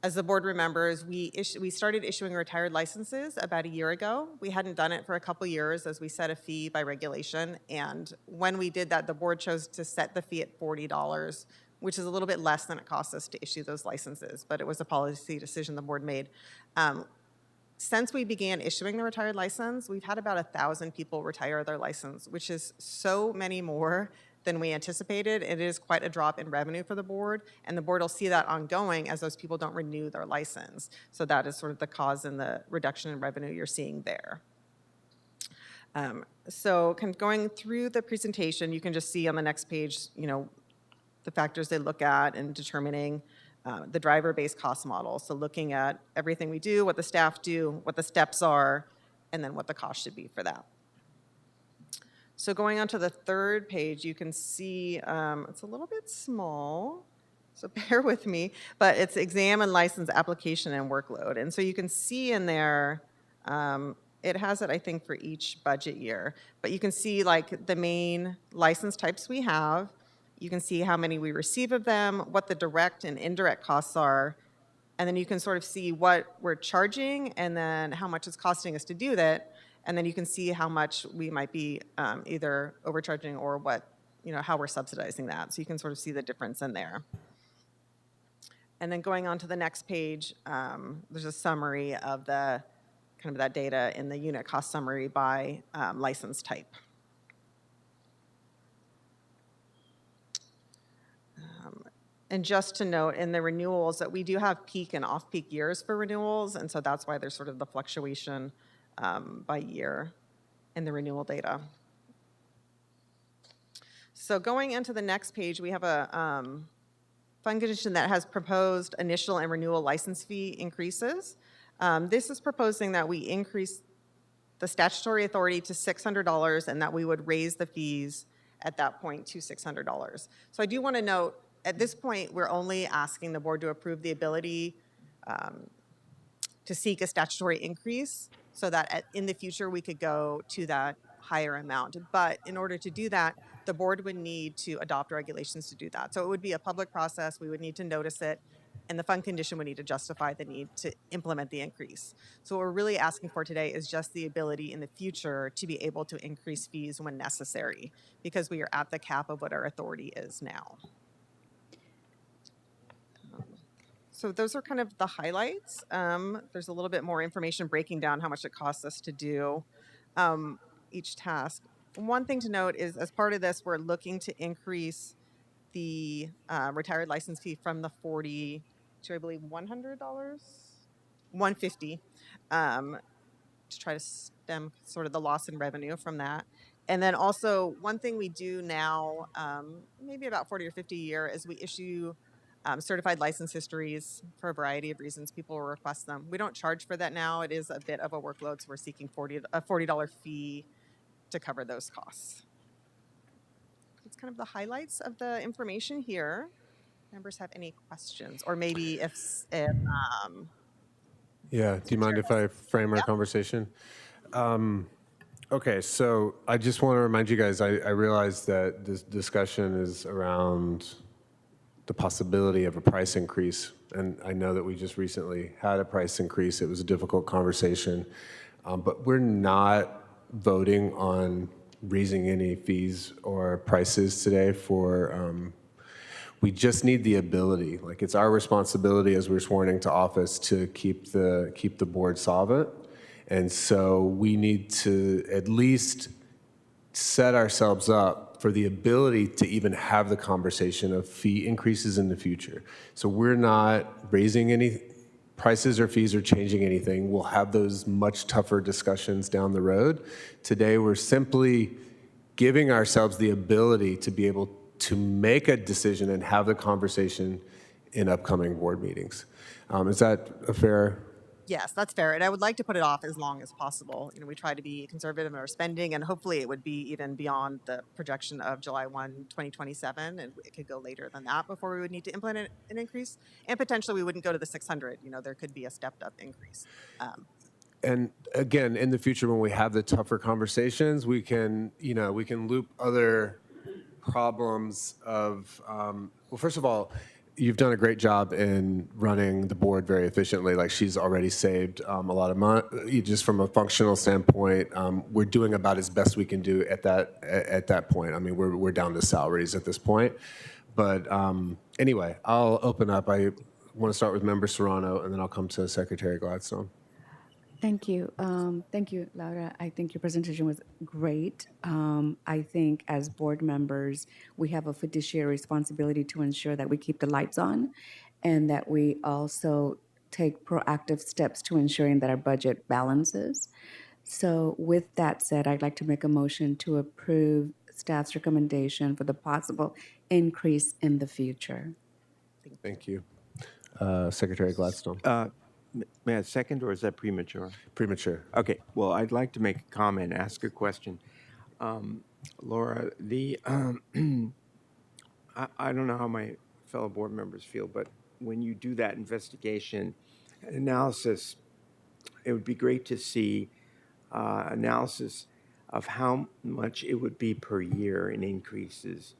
as the board remembers, we started issuing retired licenses about a year ago. We hadn't done it for a couple years as we set a fee by regulation. And when we did that, the board chose to set the fee at $40, which is a little bit less than it costs us to issue those licenses, but it was a policy decision the board made. Since we began issuing the retired license, we've had about 1,000 people retire their license, which is so many more than we anticipated. It is quite a drop in revenue for the board, and the board will see that ongoing as those people don't renew their license. So that is sort of the cause in the reduction in revenue you're seeing there. So kind of going through the presentation, you can just see on the next page, you know, the factors they look at in determining the driver-based cost model. So looking at everything we do, what the staff do, what the steps are, and then what the cost should be for that. So going on to the third page, you can see it's a little bit small, so bear with me, but it's exam and license application and workload. And so you can see in there, it has it, I think, for each budget year. But you can see like the main license types we have. You can see how many we receive of them, what the direct and indirect costs are, and then you can sort of see what we're charging and then how much it's costing us to do that, and then you can see how much we might be either overcharging or what, you know, how we're subsidizing that. So you can sort of see the difference in there. And then going on to the next page, there's a summary of the kind of that data in the unit cost summary by license type. And just to note, in the renewals, that we do have peak and off-peak years for renewals, and so that's why there's sort of the fluctuation by year in the renewal data. So going into the next page, we have a fund condition that has proposed initial and renewal license fee increases. This is proposing that we increase the statutory authority to $600 and that we would raise the fees at that point to $600. So I do want to note, at this point, we're only asking the board to approve the ability to seek a statutory increase so that in the future we could go to that higher amount. But in order to do that, the board would need to adopt regulations to do that. So it would be a public process. We would need to notice it, and the fund condition would need to justify the need to implement the increase. So what we're really asking for today is just the ability in the future to be able to increase fees when necessary, because we are at the cap of what our authority is now. So those are kind of the highlights. There's a little bit more information breaking down how much it costs us to do each task. One thing to note is, as part of this, we're looking to increase the retired license fee from the $40 to, I believe, $100, $150, to try to stem sort of the loss in revenue from that. And then also, one thing we do now, maybe about 40 or 50 a year, is we issue certified license histories for a variety of reasons. People will request them. We don't charge for that now. It is a bit of a workload, so we're seeking a $40 fee to cover those costs. It's kind of the highlights of the information here. Members have any questions? Or maybe if Yeah, do you mind if I frame our conversation? Okay, so I just want to remind you guys, I realize that this discussion is around the possibility of a price increase. And I know that we just recently had a price increase. It was a difficult conversation. But we're not voting on raising any fees or prices today for, we just need the ability. Like, it's our responsibility as we're sworn into office to keep the board solvent. And so we need to at least set ourselves up for the ability to even have the conversation of fee increases in the future. So we're not raising any prices or fees or changing anything. We'll have those much tougher discussions down the road. Today, we're simply giving ourselves the ability to be able to make a decision and have the conversation in upcoming board meetings. Is that a fair? Yes, that's fair. And I would like to put it off as long as possible. We try to be conservative in our spending, and hopefully it would be even beyond the projection of July 1, 2027, and it could go later than that before we would need to implement an increase. And potentially we wouldn't go to the 600. There could be a stepped up increase. And again, in the future, when we have the tougher conversations, we can loop other problems of, well, first of all, you've done a great job in running the board very efficiently. Like, she's already saved a lot of money. Just from a functional standpoint, we're doing about as best we can do at that point. I mean, we're down to salaries at this point. But anyway, I'll open up. I want to start with Member Serrano, and then I'll come to Secretary Gladstone. Thank you. Thank you, Laura. I think your presentation was great. I think as board members, we have a fiduciary responsibility to ensure that we keep the lights on and that we also take proactive steps to ensuring that our budget balances. So with that said, I'd like to make a motion to approve staff's recommendation for the possible increase in the future. Thank you. Secretary Gladstone. May I second, or is that premature? Premature. Okay, well, I'd like to make a comment, ask a question. Laura, I don't know how my fellow board members feel, but when you do that investigation and analysis, it would be great to see analysis of how much it would be per year in increases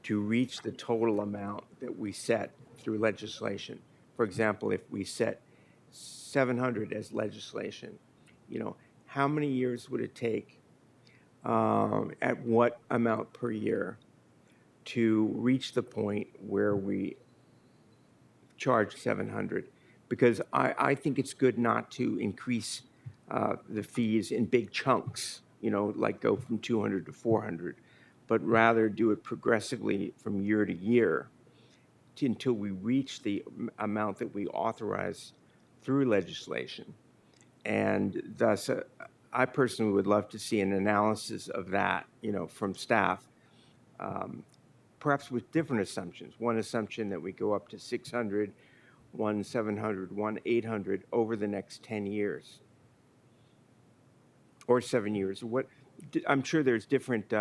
to reach the total amount that we set through legislation. For example, if we set 700 as legislation, how many years would it take, at what amount per year, to reach the point where we charge 700? Because I think it's good not to increase the fees in big chunks, like go from 200 to 400, but rather do it progressively from year to year until we reach the amount that we authorize through legislation. And thus, I personally would love to see an analysis of that, from staff, perhaps with different assumptions. One assumption that we go up to 600, one 700, one 800 over the next 10 years or 7 years. I'm sure there's different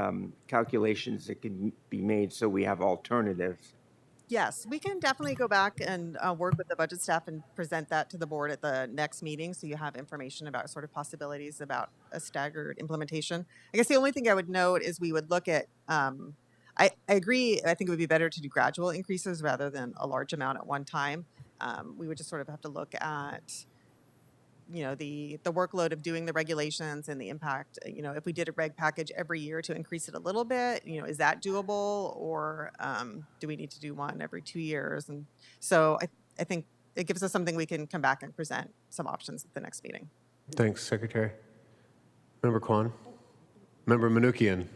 calculations that can be made so we have alternatives. Yes, we can definitely go back and work with the budget staff and present that to the board at the next meeting, so you have information about sort of possibilities about a staggered implementation. I guess the only thing I would note is we would look at, I agree, I think it would be better to do gradual increases rather than a large amount at one time. We would just sort of have to look at, the workload of doing the regulations and the impact. If we did a reg package every year to increase it a little bit, is that doable, or do we need to do one every 2 years? And so I think it gives us something we can come back and present some options at the next meeting. Thanks, Secretary. Member Kwan. Member Manukian.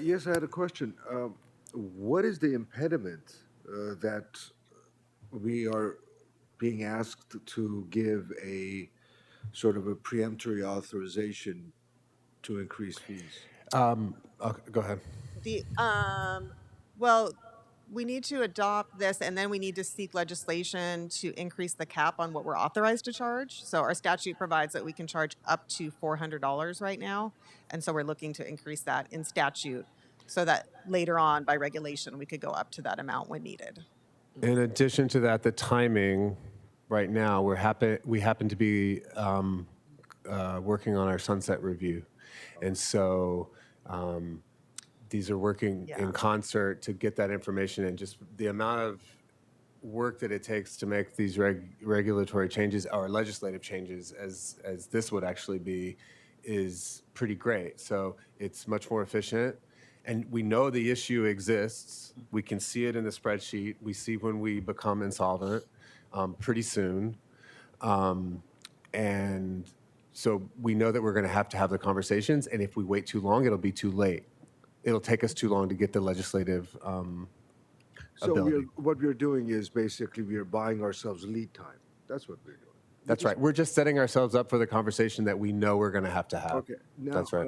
Yes, I had a question. What is the impediment that we are being asked to give a sort of a preemptory authorization to increase fees? Okay, go ahead. Well, we need to adopt this, and then we need to seek legislation to increase the cap on what we're authorized to charge. So our statute provides that we can charge up to $400 right now, and so we're looking to increase that in statute so that later on by regulation we could go up to that amount when needed. In addition to that, the timing right now, we happen to be working on our sunset review. And so these are working in concert to get that information, and just the amount of work that it takes to make these regulatory changes or legislative changes, as this would actually be, is pretty great. So it's much more efficient. And we know the issue exists. We can see it in the spreadsheet. We see when we become insolvent pretty soon. And so we know that we're going to have the conversations. And if we wait too long, it'll be too late. It'll take us too long to get the legislative ability. What we're doing is basically we are buying ourselves lead time. That's what we're doing. That's right. We're just setting ourselves up for the conversation that we know we're going to have. Okay. Now, That's right.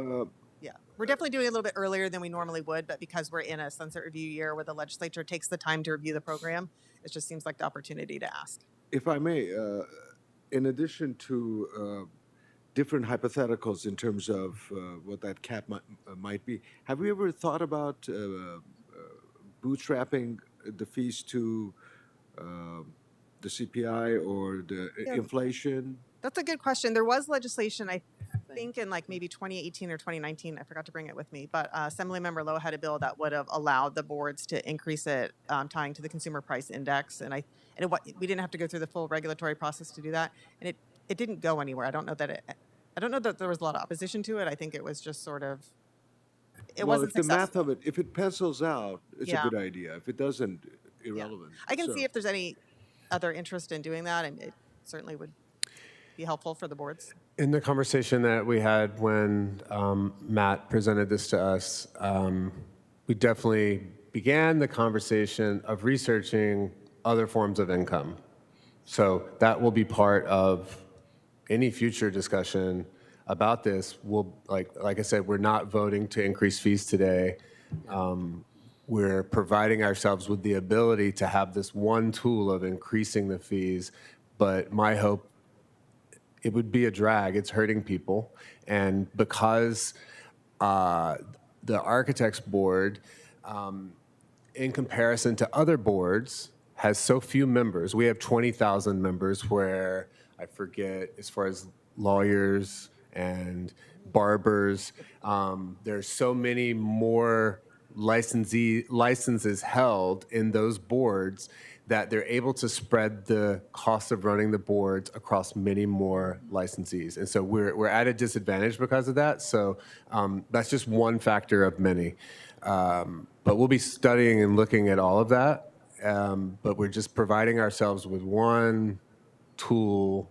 Yeah, we're definitely doing it a little bit earlier than we normally would, but because we're in a sunset review year where the legislature takes the time to review the program, it just seems like the opportunity to ask. if I may, in addition to different hypotheticals in terms of what that cap might be, have we ever thought about bootstrapping the fees to the CPI or the inflation? That's a good question. There was legislation, I think, in like maybe 2018 or 2019. I forgot to bring it with me, but Assemblymember Lowe had a bill that would have allowed the boards to increase it, tying to the consumer price index. And we didn't have to go through the full regulatory process to do that, and it didn't go anywhere. I don't know that there was a lot of opposition to it. I think it was just sort of wasn't if the math successful. of it, if it pencils out, it's Yeah. a good idea. If it doesn't, irrelevant. I can So- see if there's any other interest in doing that, and it certainly would be helpful for the boards. In the conversation that we had when Matt presented this to us, we definitely began the conversation of researching other forms of income. So that will be part of any future discussion about this. We'll, like I said, we're not voting to increase fees today. We're providing ourselves with the ability to have this one tool of increasing the fees, but my hope, it would be a drag. It's hurting people. And because the Architects Board, in comparison to other boards, has so few members. We have 20,000 members, where I forget, as far as lawyers and barbers, there's so many more licenses held in those boards that they're able to spread the cost of running the boards across many more licensees. And so we're at a disadvantage because of that. So that's just one factor of many. But we'll be studying and looking at all of that. But we're just providing ourselves with one tool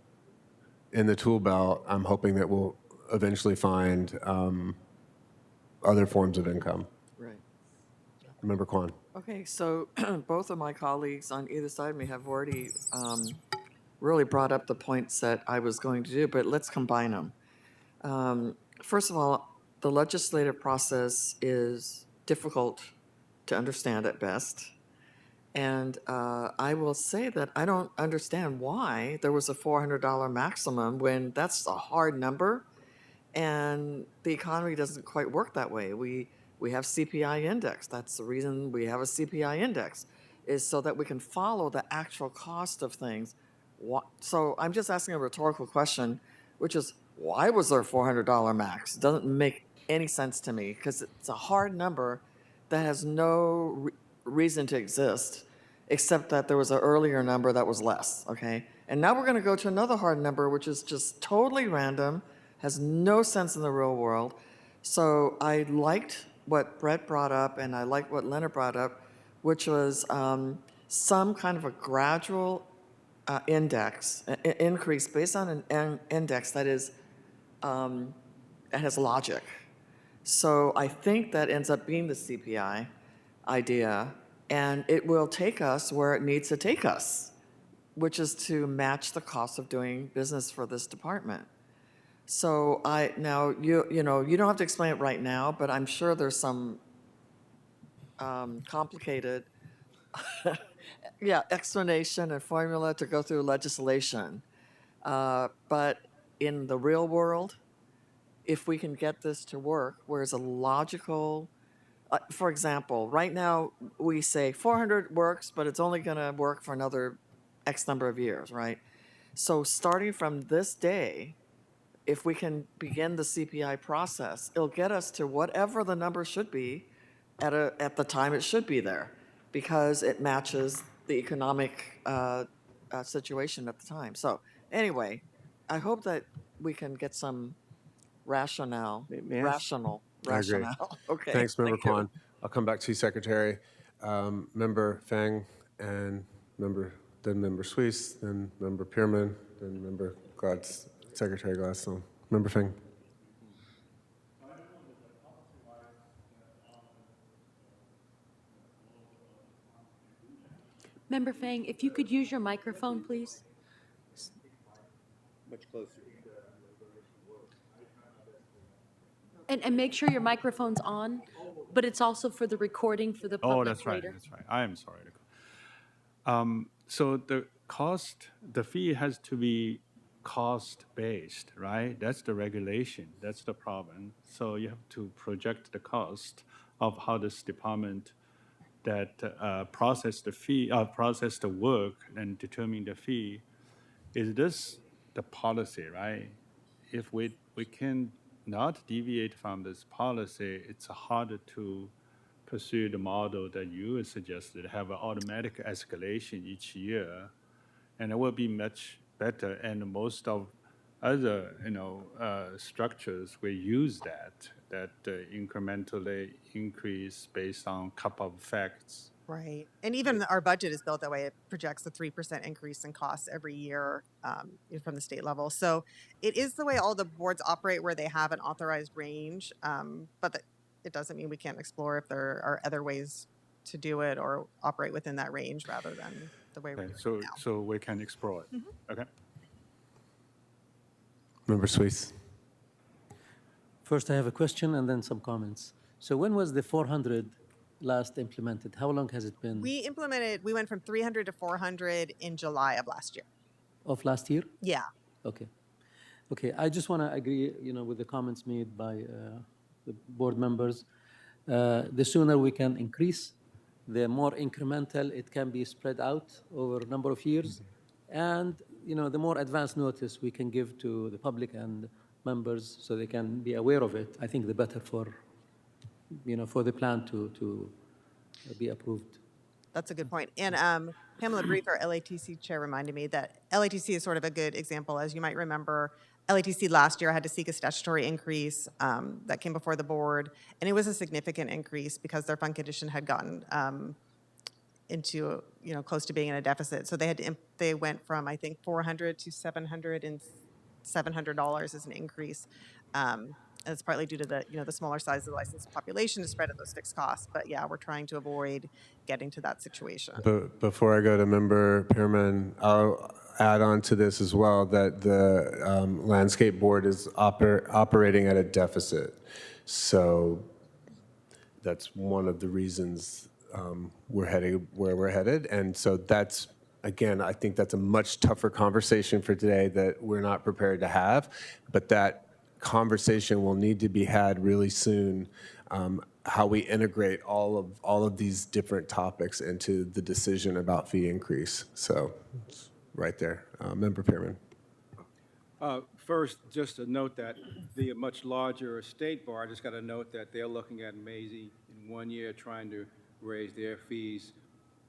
in the tool belt. I'm hoping that we'll eventually find other forms of income. Right. Member Kwan. Okay, so both of my colleagues on either side of me have already really brought up the points that I was going to do, but let's combine them. First of all, the legislative process is difficult to understand at best. And I will say that I don't understand why there was a $400 maximum when that's a hard number, and the economy doesn't quite work that way. We have CPI index. That's the reason we have a CPI index, is so that we can follow the actual cost of things. So I'm just asking a rhetorical question, which is, why was there a $400 max? It doesn't make any sense to me, because it's a hard number that has no reason to exist, except that there was an earlier number that was less, okay? And now we're going to go to another hard number, which is just totally random, has no sense in the real world. So I liked what Brett brought up, and I liked what Leonard brought up, which was some kind of a gradual increase based on an index that is that has logic. So I think that ends up being the CPI idea, and it will take us where it needs to take us, which is to match the cost of doing business for this department. So now you know, you don't have to explain it right now, but I'm sure there's some complicated explanation and formula to go through legislation. But in the real world, if we can get this to work, whereas a logical, for example, right now we say 400 works, but it's only going to work for another X number of years, right? So starting from this day, if we can begin the CPI process, it'll get us to whatever the number should be at the time it should be there, because it matches the economic situation at the time. So anyway, I hope that we can get some rationale. May I ask- I agree. Rationale. Okay. Thanks, Member thank you. Kwan. I'll come back to you, Secretary. Member Fang, and then Member Suisse, then Member Pearman, then Member Secretary Gladstone. Member Fang. Member Fang, if you could use your microphone, please. Much closer. And make sure your microphone's on, but it's also for the recording for the public Oh, that's right, later. that's right. I am sorry. So the fee has to be cost-based, right? That's the regulation, that's the problem. So you have to project the cost of how this department that process the work and determine the fee. Is this the policy, right? If we can not deviate from this policy, it's harder to pursue the model that you suggested, have an automatic escalation each year, and it will be much better. And most of other, structures will use that incrementally increase based on couple of facts. Right. And even our budget is built that way. It projects a 3% increase in costs every year from the state level. So it is the way all the boards operate, where they have an authorized range. But it doesn't mean we can't explore if there are other ways to do it or operate within that range rather than the way we're Okay, doing it now. so we can explore it. Okay. Member Suisse. First, I have a question and then some comments. So when was the 400 last implemented? How long has it been? We went from 300 to 400 in July of last year. Of last year? Yeah. Okay. Okay, I just want to agree, with the comments made by the board members. The sooner we can increase, the more incremental it can be spread out over a number of years. And, the more advance notice we can give to the public and members so they can be aware of it, I think the better for the plan to be approved. That's a good point. And Pamela Brief, our LATC chair, reminded me that LATC is sort of a good example. As you might remember, LATC last year had to seek a statutory increase that came before the board, and it was a significant increase because their fund condition had gotten into close to being in a deficit. So they went from, I think, $400 to $700 as an increase. And it's partly due to the smaller size of the licensed population to spread out those fixed costs. But yeah, we're trying to avoid getting to that situation. But before I go to Member Pearman, I'll add on to this as well that the Landscape Board is operating at a deficit. So that's one of the reasons we're headed where we're headed. And so that's, again, I think that's a much tougher conversation for today that we're not prepared to have, but that conversation will need to be had really soon, how we integrate all of these different topics into the decision about fee increase. So it's right there. Member Pearman. First, just to note that the much larger state bar, I just got to note that they're looking at Maisie in 1 year trying to raise their fees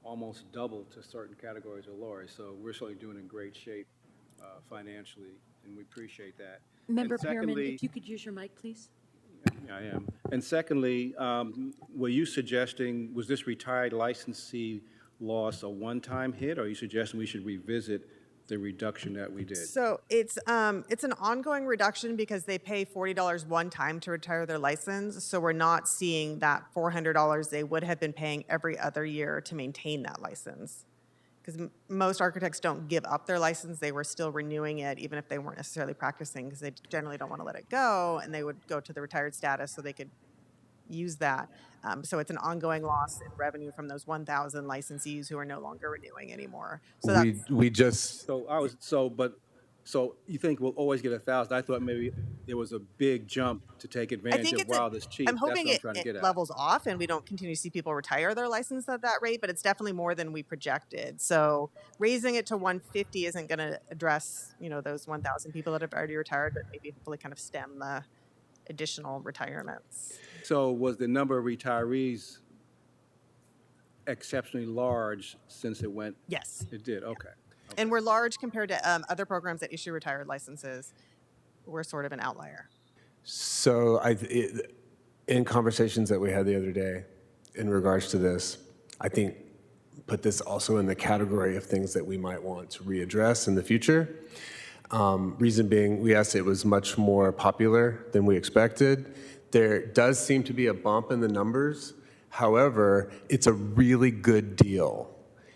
almost double to certain categories of lawyers. So we're certainly doing in great shape financially, and we appreciate that. Member And Pearman, secondly- if you could use your mic, please. Yeah, I am. And secondly, were you suggesting, was this retired licensee loss a one-time hit, or are you suggesting we should revisit the reduction that we did? So it's an ongoing reduction because they pay $40 one time to retire their license. So we're not seeing that $400 they would have been paying every other year to maintain that license. Because most architects don't give up their license. They were still renewing it even if they weren't necessarily practicing because they generally don't want to let it go, and they would go to the retired status so they could use that. So it's an ongoing loss in revenue from those 1,000 licensees who are no longer renewing anymore. So that's, We just, So you think we'll always get 1,000? I thought maybe there was a big jump to take I advantage think of while this cheap. I'm hoping That's what I'm trying to get it at. levels off and we don't continue to see people retire their license at that rate, but it's definitely more than we projected. So raising it to 150 isn't going to address, those 1,000 people that have already retired, but maybe hopefully kind of stem the additional retirements. So was the number of retirees exceptionally large since it went? Yes. It did, okay. And we're large compared to other programs that issue retired licenses. We're sort of an outlier. so in conversations that we had the other day in regards to this, I think put this also in the category of things that we might want to readdress in the future. Reason being, yes, it was much more popular than we expected. There does seem to be a bump in the numbers. However, it's a really good deal.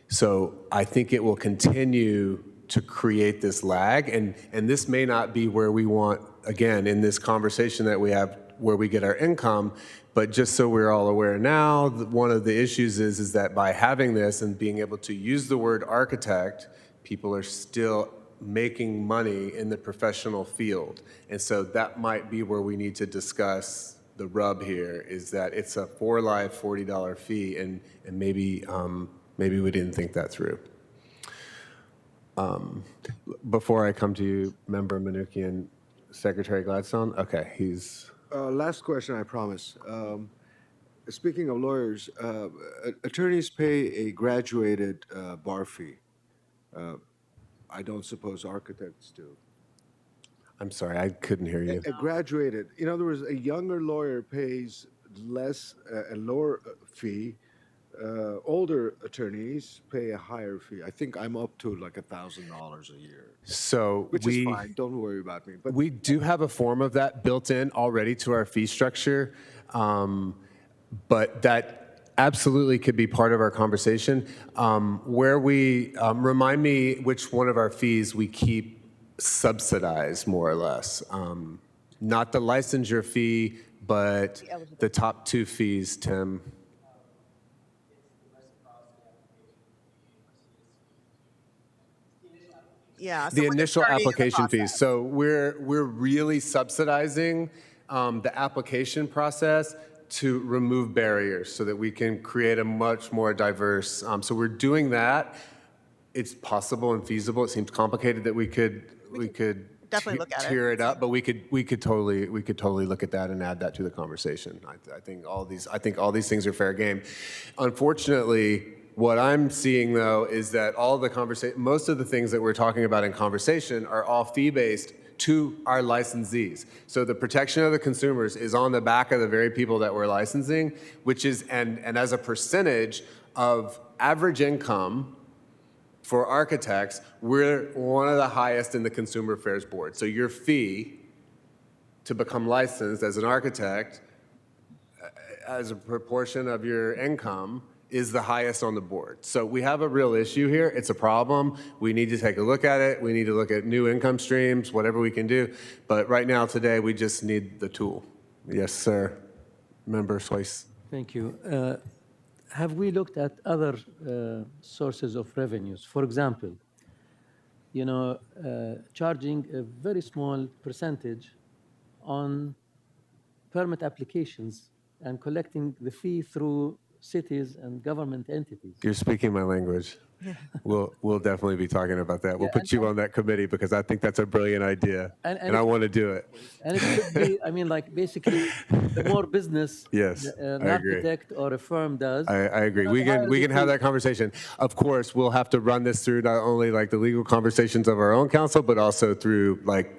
So I think it will continue to create this lag, and this may not be where we want, again, in this conversation that we have, where we get our income, but just so we're all aware now, one of the issues is that by having this and being able to use the word architect, people are still making money in the professional field. And so that might be where we need to discuss the rub here, is that it's a for life $40 fee, and maybe we didn't think that through. Before I come to you, Member Manukian, Secretary Gladstone, okay, he's... Last question, I promise. Speaking of lawyers, attorneys pay a graduated bar fee. I don't suppose architects do. I'm sorry, I couldn't hear you. A graduated, in other words, a younger lawyer pays less, a lower fee. Older attorneys pay a higher fee. I think I'm up to like $1,000 a year, So which is fine. Don't worry about me. But we do have a form of that built in already to our fee structure, but that absolutely could be part of our conversation. Where we, remind me which one of our fees we keep subsidized, more or less. Not the licensure fee, but the top two fees, Tim. Yeah. so The we're just initial starting the application fees. process. So we're really subsidizing the application process to remove barriers so that we can create a much more diverse. So we're doing that. It's possible and feasible. It seems complicated that we could definitely look at it. tier it up, but we could totally look at that and add that to the conversation. I think all these things are fair game. Unfortunately, what I'm seeing, though, is that most of the things that we're talking about in conversation are all fee-based to our licensees. So the protection of the consumers is on the back of the very people that we're licensing, which is, and as a percentage of average income for architects, we're one of the highest in the Consumer Affairs Board. So your fee to become licensed as an architect, as a proportion of your income, is the highest on the board. So we have a real issue here. It's a problem. We need to take a look at it. We need to look at new income streams, whatever we can do. But right now, today, we just need the tool. Yes, sir. Member Swayze. Thank you. have we looked at other sources of revenues? For example, charging a very small percentage on permit applications and collecting the fee through cities and government entities. You're speaking my language. We'll definitely be talking about that. We'll Yeah, put you on that committee because I think that's a brilliant idea, And- and I want to do it. And it should be, I mean, like, basically, the more business Yes, an I agree. architect or a firm does. I agree. the We higher can we the can have fee. that conversation. Of course, we'll have to run this through not only like the legal conversations of our own council, but also through like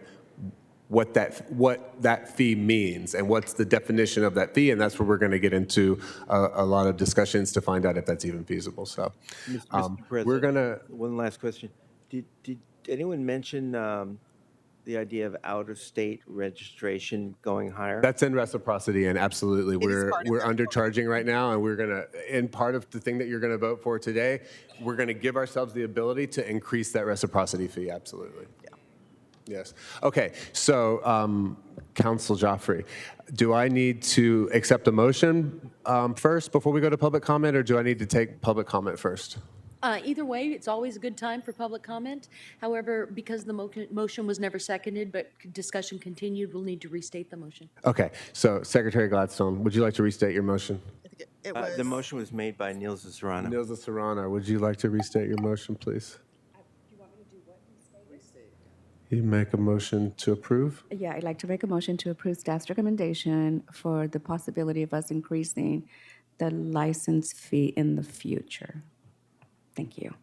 what that fee means and what's the definition of that fee, and that's where we're going to get into a lot of discussions to find out if that's even feasible. So, Mr. President, we're gonna. one last question. Did anyone mention the idea of out-of-state registration going higher? That's in reciprocity, and absolutely, is part of we're that. undercharging right now, and we're gonna. And part of the thing that you're gonna vote for today, we're gonna give ourselves the ability to increase that reciprocity fee. Absolutely. Yeah. Yes. Okay. So, Council Joffrey, do I need to accept a motion first before we go to public comment, or do I need to take public comment first? Either way, it's always a good time for public comment. However, because the motion was never seconded, but discussion continued, we'll need to restate the motion. Okay. So, Secretary Gladstone, would you like to restate your motion? I think it was. The motion was made by Niels Serrano. Nilza Serrano, would you like to restate your motion, please? You make a motion to approve? Yeah, I'd like to make a motion to approve staff's recommendation for the possibility of us increasing the license fee in the future. Thank you.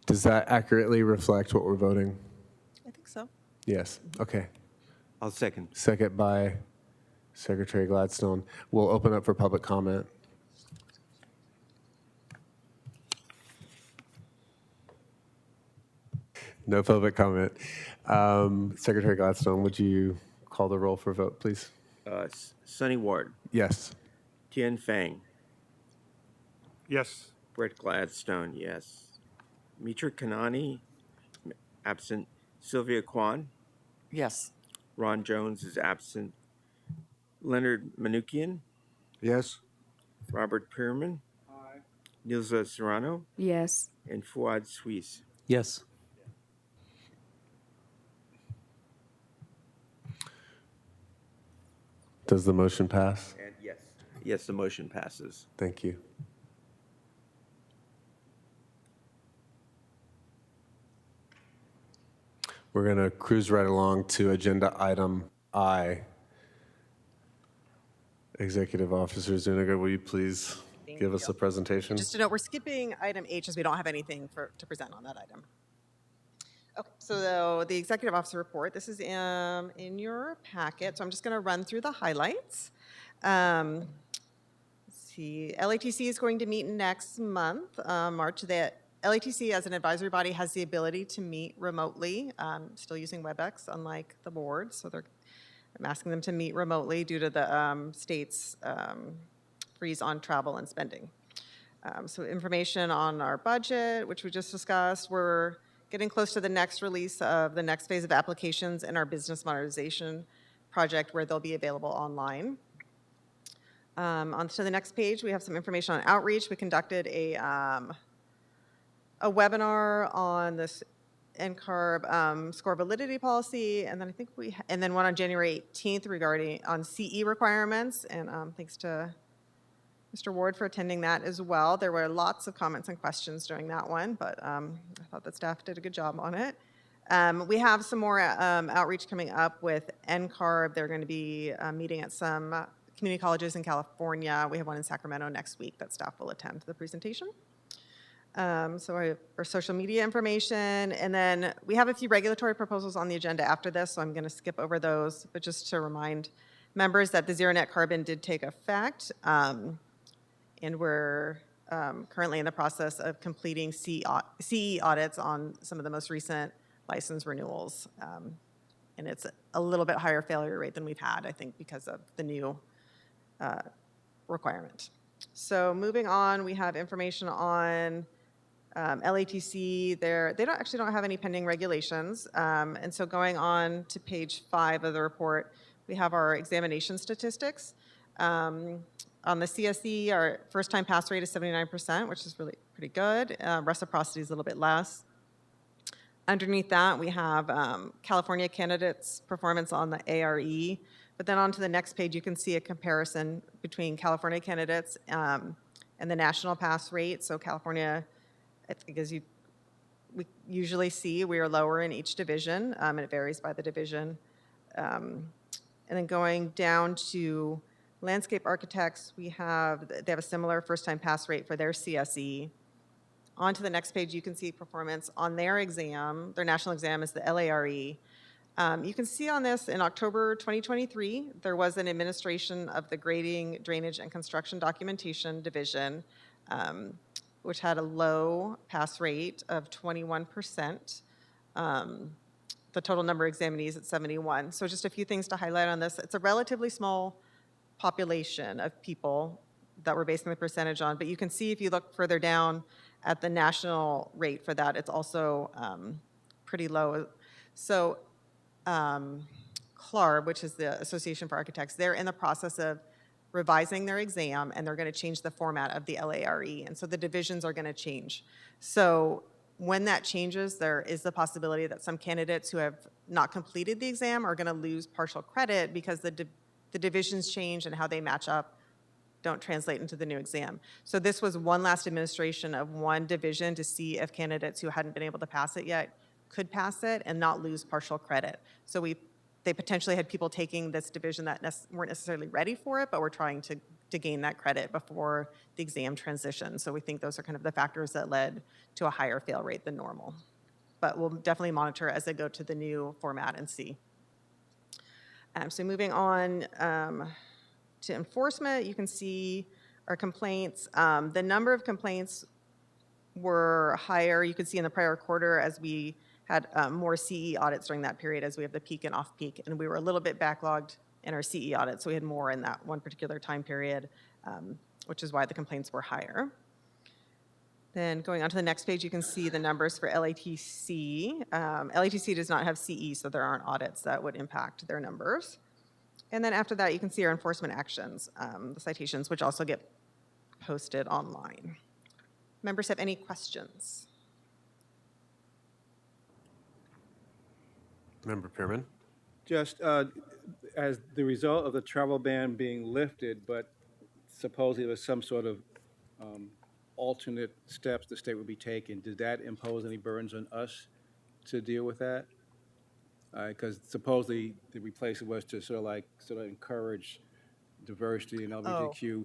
Does that accurately reflect what we're voting? I think so. Yes. Okay. I'll second. Second by Secretary Gladstone. We'll open up for public comment. No public comment. Secretary Gladstone, would you call the roll for a vote, please? Sunny Ward, Yes. Tien Fang, Yes. Brett Gladstone, yes. Mitra Kanani, absent. Sylvia Kwan, Yes. Ron Jones is absent. Leonard Manukian, Yes? Robert Pierman, Nilza Serrano, Yes. and Fuad Suisse. Yes. Does the motion pass? And yes. Yes, the motion passes. Thank you. We're going to cruise right along to agenda item I. Executive Officer Zuniga, will you please give us a presentation? Just to note, we're skipping item H as we don't have anything to present on that item. Okay, so the executive officer report, this is in your packet, so I'm just going to run through the highlights. Let's see, LATC is going to meet next month, March. The LATC as an advisory body has the ability to meet remotely, still using WebEx, unlike the board, so I'm asking them to meet remotely due to the state's freeze on travel and spending. So information on our budget, which we just discussed. We're getting close to the next release of the next phase of applications in our business modernization project where they'll be available online. On to the next page, we have some information on outreach. We conducted a webinar on this NCARB score validity policy, and then I think and then one on January 18th regarding on CE requirements, and thanks to Mr. Ward for attending that as well. There were lots of comments and questions during that one, but I thought that staff did a good job on it. We have some more outreach coming up with NCARB. They're going to be meeting at some community colleges in California. We have one in Sacramento next week that staff will attend the presentation. So I have our social media information, and then we have a few regulatory proposals on the agenda after this, so I'm going to skip over those, but just to remind members that the Zero Net Carbon did take effect, and we're currently in the process of completing CE audits on some of the most recent license renewals, and it's a little bit higher failure rate than we've had, I think, because of the new requirement. So moving on, we have information on LATC. They don't have any pending regulations. And so going on to page 5 of the report, we have our examination statistics. On the CSE, our first-time pass rate is 79%, which is really pretty good. Reciprocity is a little bit less. Underneath that, we have California candidates' performance on the ARE. But then on to the next page, you can see a comparison between California candidates and the national pass rate. So California, I think as we usually see, we are lower in each division, and it varies by the division. And then going down to landscape architects, they have a similar first-time pass rate for their CSE. On to the next page, you can see performance on their exam. Their national exam is the LARE. You can see on this in October 2023, there was an administration of the Grading, Drainage, and Construction Documentation Division, which had a low pass rate of 21%. The total number of examinees at 71. So just a few things to highlight on this. It's a relatively small population of people that we're basing the percentage on, but you can see if you look further down at the national rate for that, it's also pretty low. So CLARB, which is the Association for Architects, they're in the process of revising their exam, and they're going to change the format of the LARE, and so the divisions are going to change. So when that changes, there is the possibility that some candidates who have not completed the exam are going to lose partial credit because the divisions change and how they match up don't translate into the new exam. So this was one last administration of one division to see if candidates who hadn't been able to pass it yet could pass it and not lose partial credit. So they potentially had people taking this division that weren't necessarily ready for it, but were trying to gain that credit before the exam transition. So we think those are kind of the factors that led to a higher fail rate than normal. But we'll definitely monitor as they go to the new format and see. So moving on to enforcement, you can see our complaints. The number of complaints were higher. You could see in the prior quarter as we had more CE audits during that period as we have the peak and off-peak, and we were a little bit backlogged in our CE audits, so we had more in that one particular time period, which is why the complaints were higher. Then going on to the next page, you can see the numbers for LATC. LATC does not have CE, so there aren't audits that would impact their numbers. And then after that, you can see our enforcement actions, the citations, which also get posted online. Members have any questions? Member Pearman. Just as the result of the travel ban being lifted, but supposedly there was some sort of alternate steps the state would be taking, did that impose any burdens on us to deal with that? Because supposedly the replacement was to sort of encourage diversity and LGBTQ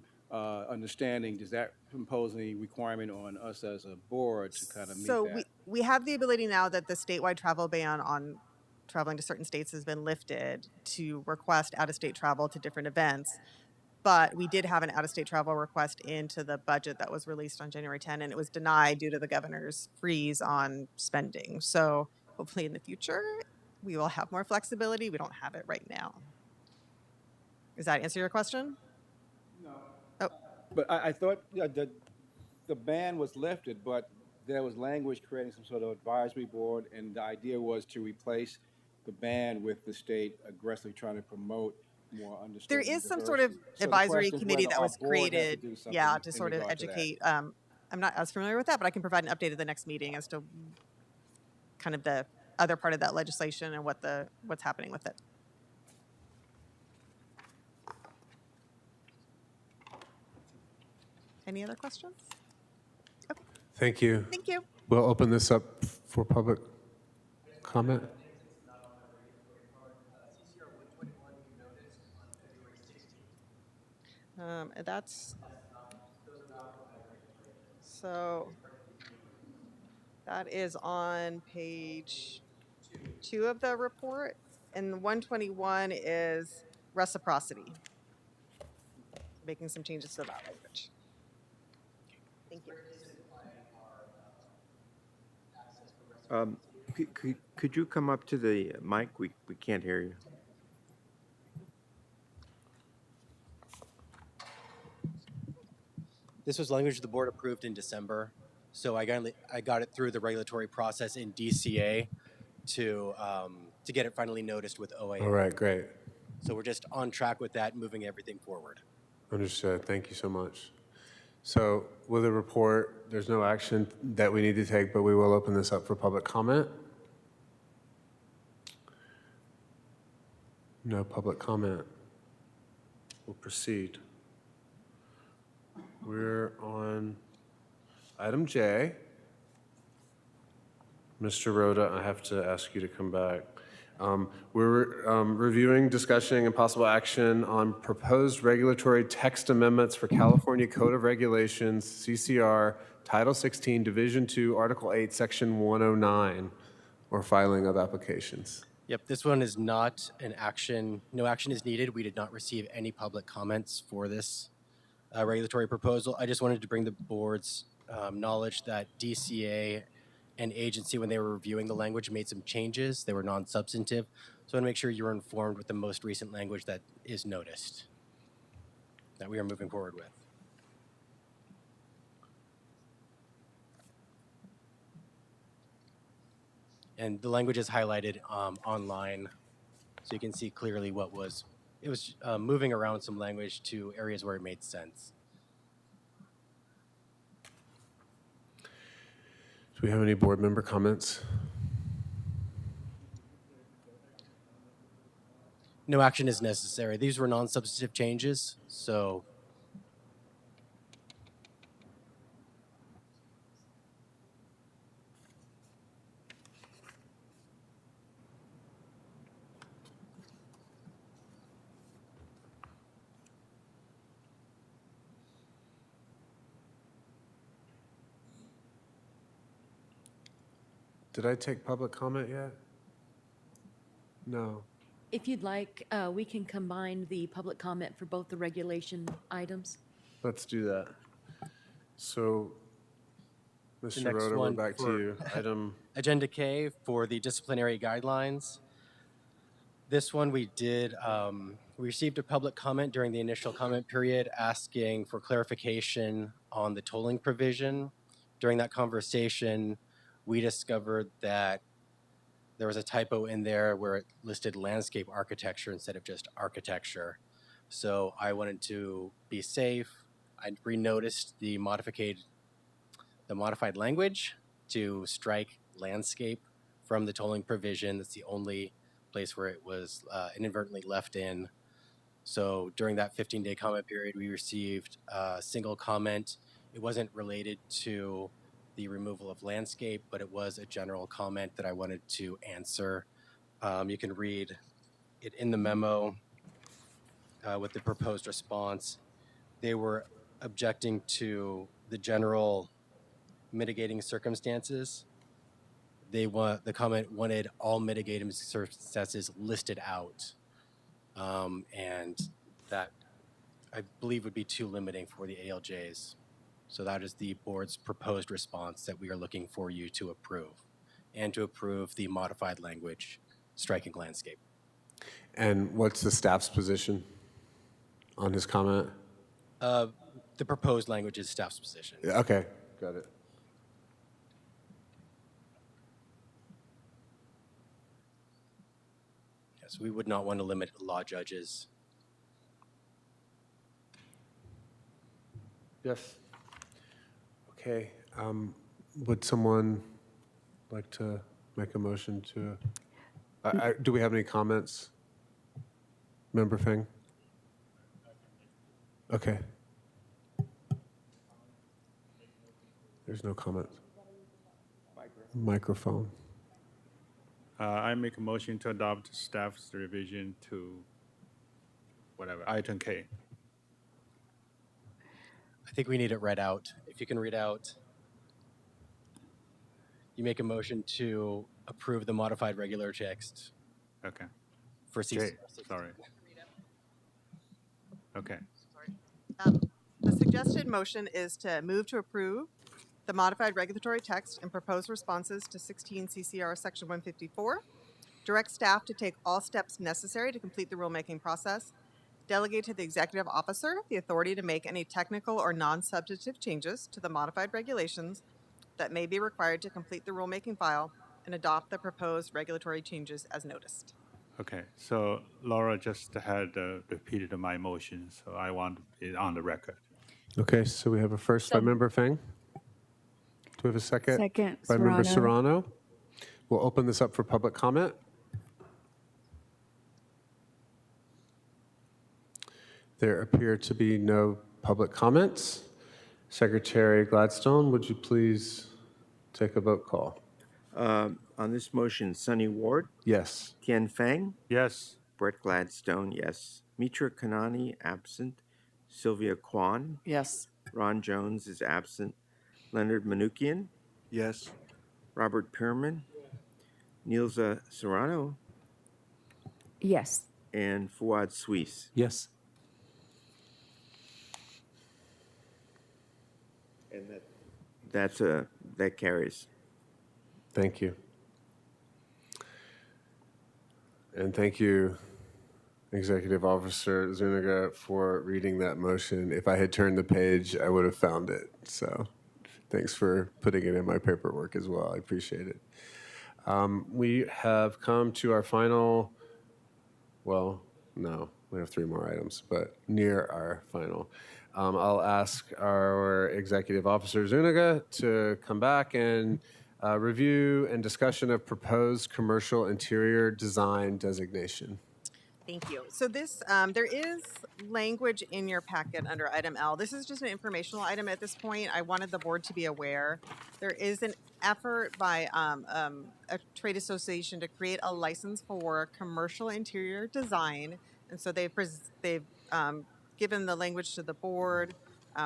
understanding. Does that impose any requirement on us as a board to kind of meet that? So we have the ability now that the statewide travel ban on traveling to certain states has been lifted to request out-of-state travel to different events. But we did have an out-of-state travel request into the budget that was released on January 10, and it was denied due to the governor's freeze on spending. So hopefully in the future, we will have more flexibility. We don't have it right now. Does that answer your question? No. Oh. But I thought the ban was lifted, but there was language creating some sort of advisory board, and the idea was to replace the ban with the state aggressively trying to promote more understanding. There is some sort of advisory committee that was created, to sort of educate. I'm not as familiar with that, but I can provide an update at the next meeting as to kind of the other part of that legislation and what's happening with it. Any other questions? Okay. Thank you. Thank you. We'll open this up for public comment. That is on page 2 of the report, and 121 is reciprocity. Making some changes to that language. Thank you. Could you come up to the mic? We can't hear you. This was language the board approved in December, so I got it through the regulatory process in DCA to get it finally noticed with OAA. All right, great. So we're just on track with that, moving everything forward. Understood. Thank you so much. So with the report, there's no action that we need to take, but we will open this up for public comment. No public comment. We'll proceed. We're on item J. Mr. Rhoda, I have to ask you to come back. We're reviewing, discussing, and possible action on proposed regulatory text amendments for California Code of Regulations, CCR, Title 16, Division 2, Article 8, Section 109, or filing of applications. Yep, this one is not an action. No action is needed. We did not receive any public comments for this regulatory proposal. I just wanted to bring the board's knowledge that DCA and agency, when they were reviewing the language, made some changes. They were non-substantive. So I want to make sure you're informed with the most recent language that is noticed, that we are moving forward with. And the language is highlighted online, so you can see clearly what was, it was moving around some language to areas where it made sense. Do we have any board member comments? No action is necessary. These were non-substantive changes, so Did I take public comment yet? No. If you'd like, we can combine the public comment for both the regulation items. Let's do that. So, Mr. next Rhoda, we're one back to for- you. Item, Agenda K for the disciplinary guidelines. This one we did, we received a public comment during the initial comment period asking for clarification on the tolling provision. During that conversation, we discovered that there was a typo in there where it listed landscape architecture instead of just architecture. So I wanted to be safe. I renoticed the modified language to strike landscape from the tolling provision. That's the only place where it was inadvertently left in. So during that 15-day comment period, we received a single comment. It wasn't related to the removal of landscape, but it was a general comment that I wanted to answer. You can read it in the memo with the proposed response. They were objecting to the general mitigating circumstances. The comment wanted all mitigating circumstances listed out, and that I believe would be too limiting for the ALJs. So that is the board's proposed response that we are looking for you to approve, and to approve the modified language striking landscape. and what's the staff's position on his comment? The proposed language is staff's position. Okay, got it. Yes, we would not want to limit law judges. Yes. Okay, would someone like to make a motion to, do we have any comments? Member Feng? Okay. There's no comments. Microphone. I make a motion to adopt staff's revision to whatever, item K. I think we need it read out. If you can read out, you make a motion to approve the modified regular text Okay. for J, CCR. sorry. Okay. The suggested motion is to move to approve the modified regulatory text and proposed responses to 16 CCR Section 154, direct staff to take all steps necessary to complete the rulemaking process, delegate to the executive officer the authority to make any technical or non-substantive changes to the modified regulations that may be required to complete the rulemaking file, and adopt the proposed regulatory changes as noticed. Okay, so Laura just had repeated my motion, so I want it on the record. Okay, so we have a first by Member Fang. Do we have a second? Second, By Member Serrano. Serrano. We'll open this up for public comment. There appear to be no public comments. Secretary Gladstone, would you please take a vote call? On this motion, Sunny Ward, Yes. Tian Fang, Yes. Brett Gladstone, yes. Mitra Kanani, absent. Sylvia Kwan, Yes. Ron Jones is absent. Leonard Manukian, Yes. Robert Pierman, Nielsa Serrano, Yes. and Fuad Suisse. Yes. And that carries. Thank you. And thank you, Executive Officer Zuniga, for reading that motion. If I had turned the page, I would have found it. So thanks for putting it in my paperwork as well. I appreciate it. We have come to our final, well, no, we have 3 more items, but near our final. I'll ask our Executive Officer Zuniga to come back and review and discussion of proposed commercial interior design designation. Thank you. So this, there is language in your packet under item L. This is just an informational item at this point. I wanted the board to be aware. There is an effort by a trade association to create a license for commercial interior design. And so they've given the language to the board,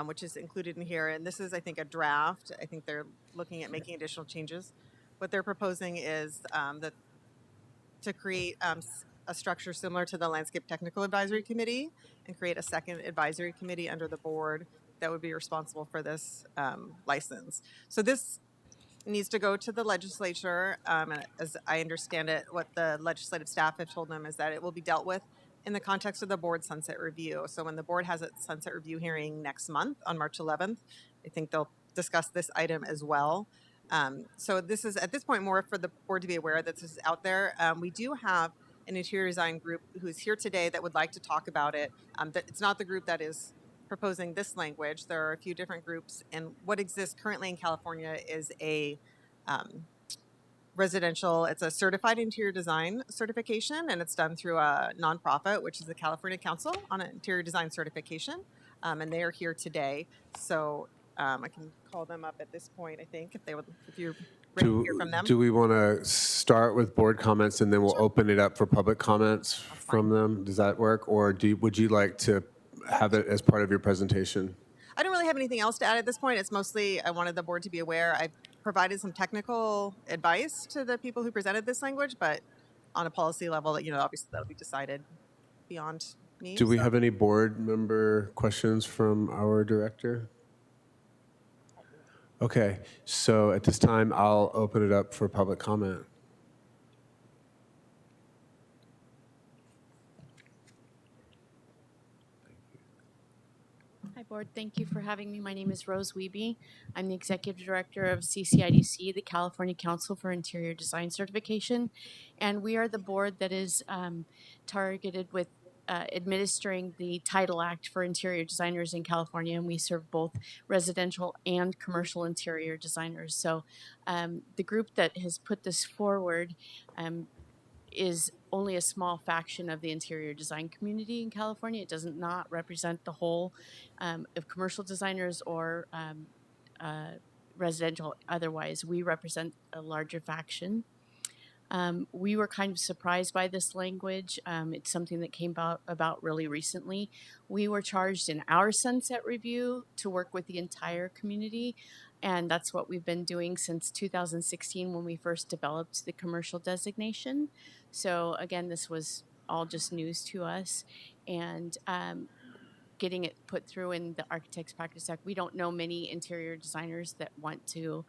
which is included in here. And this is, I think, a draft. I think they're looking at making additional changes. What they're proposing is that to create a structure similar to the Landscape Technical Advisory Committee and create a second advisory committee under the board that would be responsible for this license. So this needs to go to the legislature. And as I understand it, what the legislative staff have told them is that it will be dealt with in the context of the board sunset review. So when the board has its sunset review hearing next month on March 11th, I think they'll discuss this item as well. So this is at this point more for the board to be aware that this is out there. We do have an interior design group who is here today that would like to talk about it. It's not the group that is proposing this language. There are a few different groups, and what exists currently in California is a residential, it's a certified interior design certification, and it's done through a nonprofit, which is the California Council on Interior Design Certification, and they are here today. So I can call them up at this point, I think, if you're ready to hear from them. Do we want to start with board comments and then we'll open it up for public comments from them? Does that work? Or would you like to have it as part of your presentation? I don't really have anything else to add at this point. It's mostly I wanted the board to be aware. I provided some technical advice to the people who presented this language, but on a policy level, obviously that'll be decided beyond me. Do we have any board member questions from our director? Okay, so at this time, I'll open it up for public comment. Hi, Board. Thank you for having me. My name is Rose Wiebe. I'm the Executive Director of CCIDC, the California Council for Interior Design Certification, and we are the board that is targeted with administering the Title Act for interior designers in California, and we serve both residential and commercial interior designers. So the group that has put this forward is only a small faction of the interior design community in California. It does not represent the whole of commercial designers or residential otherwise. We represent a larger faction. We were kind of surprised by this language. It's something that came about really recently. We were charged in our sunset review to work with the entire community, and that's what we've been doing since 2016 when we first developed the commercial designation. So again, this was all just news to us, and getting it put through in the Architects Practice Act. We don't know many interior designers that want to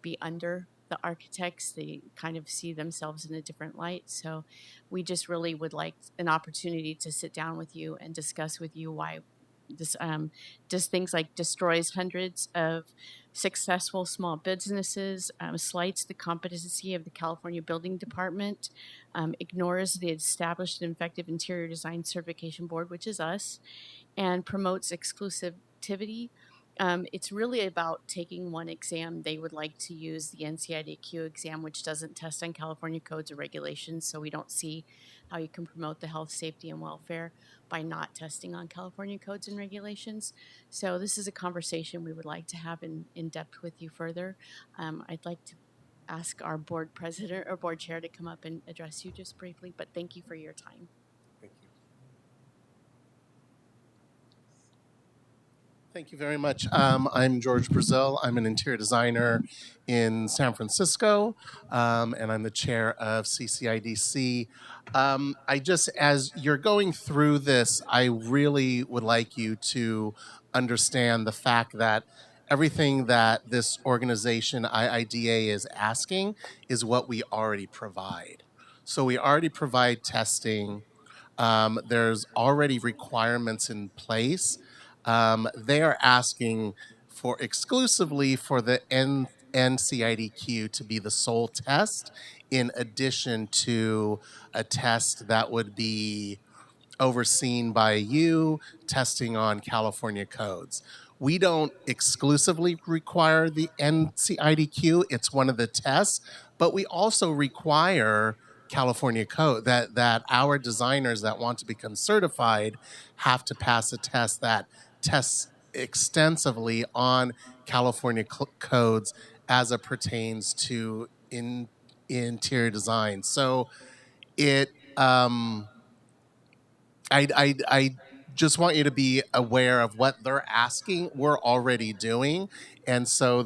be under the architects. They kind of see themselves in a different light. So we just really would like an opportunity to sit down with you and discuss with you why this does things like destroys hundreds of successful small businesses, slights the competency of the California Building Department, ignores the established and effective Interior Design Certification Board, which is us, and promotes exclusivity. It's really about taking one exam. They would like to use the NCIDQ exam, which doesn't test on California codes or regulations, so we don't see how you can promote the health, safety, and welfare by not testing on California codes and regulations. So this is a conversation we would like to have in depth with you further. I'd like to ask our board president or board chair to come up and address you just briefly, but thank you for your time. Thank you very much. I'm George Brazil. I'm an interior designer in San Francisco, and I'm the chair of CCIDC. As you're going through this, I really would like you to understand the fact that everything that this organization, IIDA, is asking is what we already provide. So we already provide testing. There's already requirements in place. They are asking for exclusively for the NCIDQ to be the sole test, in addition to a test that would be overseen by you, testing on California codes. We don't exclusively require the NCIDQ, it's one of the tests, but we also require California code that our designers that want to become certified have to pass a test that tests extensively on California codes as it pertains to interior design. So it I just want you to be aware of what they're asking. We're already doing, and so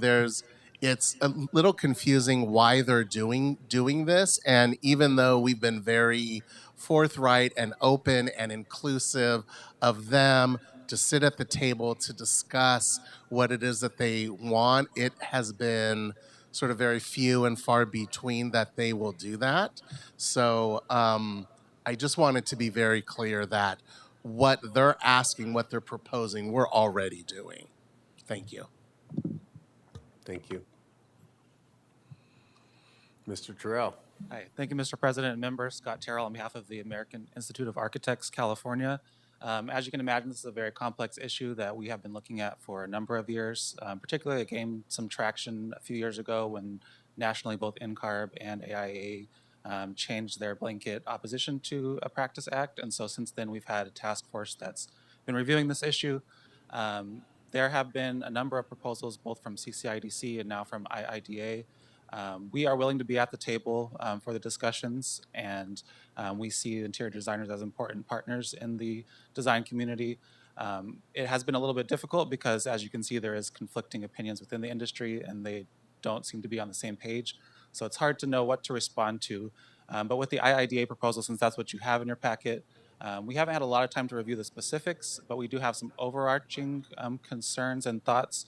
it's a little confusing why they're doing this. And even though we've been very forthright and open and inclusive of them to sit at the table to discuss what it is that they want, it has been sort of very few and far between that they will do that. So I just wanted to be very clear that what they're asking, what they're proposing, we're already doing. Thank you. Thank you. Mr. Terrell. Hi, thank you, Mr. President and members. Scott Terrell on behalf of the American Institute of Architects, California. As you can imagine, this is a very complex issue that we have been looking at for a number of years. Particularly, it gained some traction a few years ago when nationally both NCARB and AIA changed their blanket opposition to a Practice Act. And so since then, we've had a task force that's been reviewing this issue. There have been a number of proposals, both from CCIDC and now from IIDA. We are willing to be at the table for the discussions, and we see interior designers as important partners in the design community. It has been a little bit difficult because, as you can see, there is conflicting opinions within the industry, and they don't seem to be on the same page. So it's hard to know what to respond to. But with the IIDA proposal, since that's what you have in your packet, we haven't had a lot of time to review the specifics, but we do have some overarching concerns and thoughts.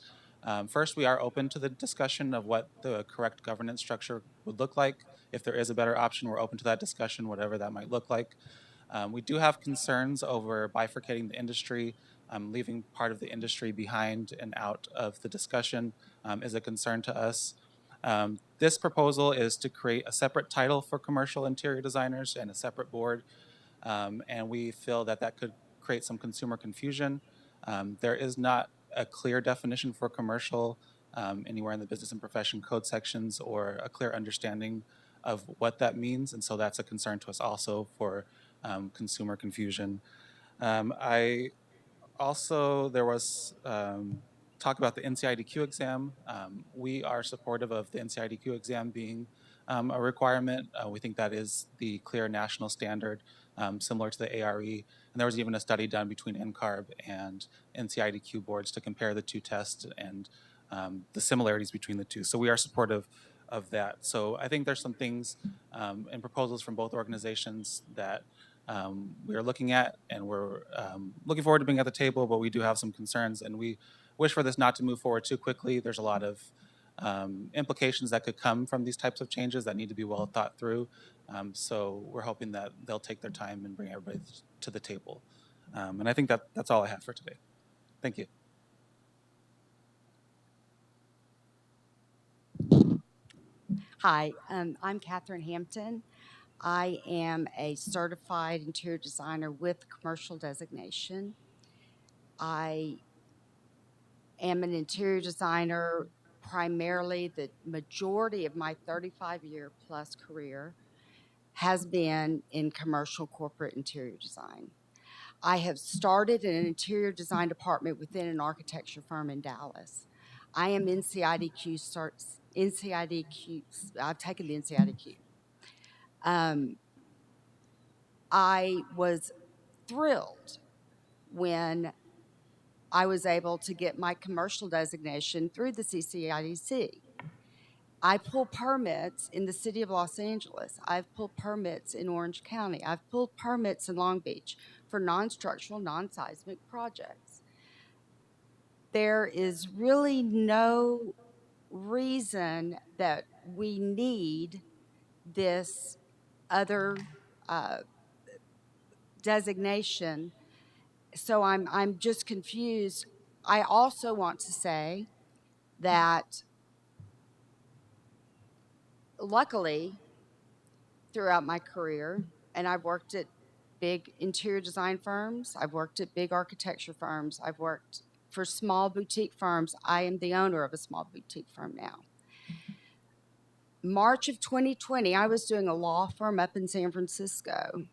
First, we are open to the discussion of what the correct governance structure would look like. If there is a better option, we're open to that discussion, whatever that might look like. We do have concerns over bifurcating the industry. Leaving part of the industry behind and out of the discussion is a concern to us. This proposal is to create a separate title for commercial interior designers and a separate board, and we feel that that could create some consumer confusion. There is not a clear definition for commercial anywhere in the business and profession code sections, or a clear understanding of what that means, and so that's a concern to us also for consumer confusion. There was talk about the NCIDQ exam. We are supportive of the NCIDQ exam being a requirement. We think that is the clear national standard, similar to the ARE. And there was even a study done between NCARB and NCIDQ boards to compare the two tests and the similarities between the two. So we are supportive of that. So I think there's some things and proposals from both organizations that we are looking at, and we're looking forward to being at the table, but we do have some concerns, and we wish for this not to move forward too quickly. There's a lot of implications that could come from these types of changes that need to be well thought through. So we're hoping that they'll take their time and bring everybody to the table. And I think that's all I have for today. Thank you. Hi, I'm Catherine Hampton. I am a certified interior designer with commercial designation. I am an interior designer primarily. The majority of my 35-year plus career has been in commercial corporate interior design. I have started in an interior design department within an architecture firm in Dallas. I am NCIDQ, I've taken the NCIDQ. I was thrilled when I was able to get my commercial designation through the CCIDC. I pull permits in the city of Los Angeles. I've pulled permits in Orange County. I've pulled permits in Long Beach for non-structural, non-seismic projects. There is really no reason that we need this other designation. So I'm just confused. I also want to say that luckily throughout my career, and I've worked at big interior design firms, I've worked at big architecture firms, I've worked for small boutique firms. I am the owner of a small boutique firm now. March of 2020, I was doing a law firm up in San Francisco.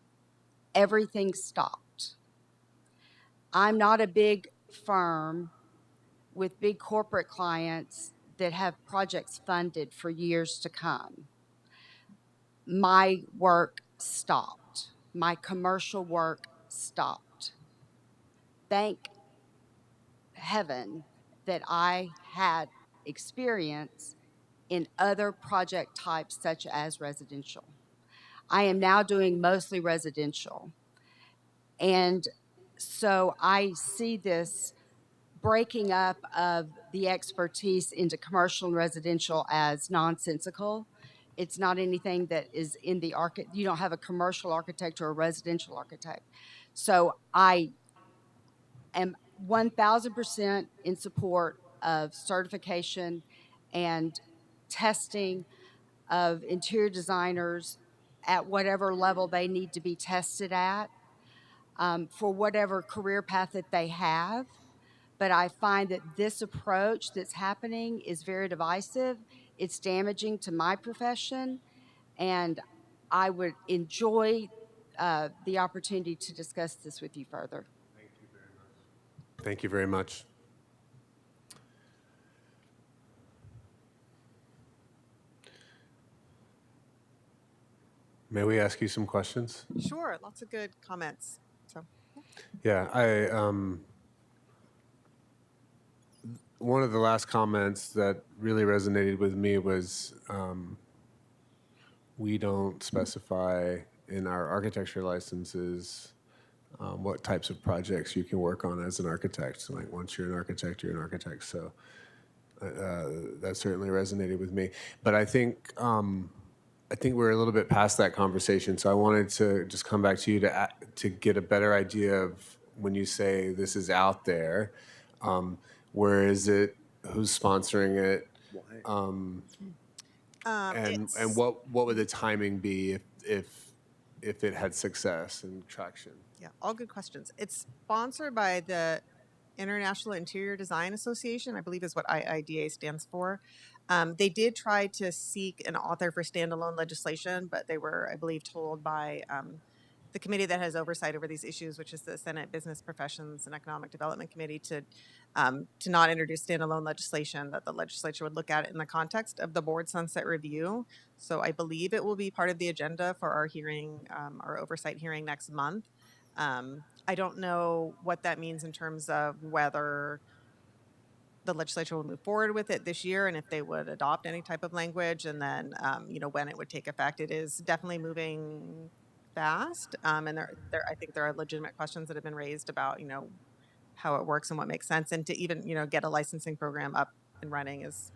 Everything stopped. I'm not a big firm with big corporate clients that have projects funded for years to come. My work stopped. My commercial work stopped. Thank heaven that I had experience in other project types such as residential. I am now doing mostly residential. And so I see this breaking up of the expertise into commercial and residential as nonsensical. It's not anything that is in the you don't have a commercial architect or a residential architect. So I am 1000% in support of certification and testing of interior designers at whatever level they need to be tested at for whatever career path that they have. But I find that this approach that's happening is very divisive. It's damaging to my profession, and I would enjoy the opportunity to discuss this with you further. Thank you very much. May we ask you some questions? Sure, lots of good comments. So, Yeah, one of the last comments that really resonated with me was we don't specify in our architecture licenses what types of projects you can work on as an architect. So, like, once you're an architect, you're an architect. So that certainly resonated with me. But I think we're a little bit past that conversation. So I wanted to just come back to you to get a better idea of when you say this is out there, where is it, who's sponsoring it, and what would the timing be if it had success and traction? yeah, all good questions. It's sponsored by the International Interior Design Association, I believe is what IIDA stands for. They did try to seek an author for standalone legislation, but they were, I believe, told by the committee that has oversight over these issues, which is the Senate Business Professions and Economic Development Committee, to not introduce standalone legislation, that the legislature would look at it in the context of the board sunset review. So I believe it will be part of the agenda for our hearing, our oversight hearing next month. I don't know what that means in terms of whether the legislature will move forward with it this year and if they would adopt any type of language, and then when it would take effect. It is definitely moving fast, and I think there are legitimate questions that have been raised about how it works and what makes sense, and to even get a licensing program up and running is.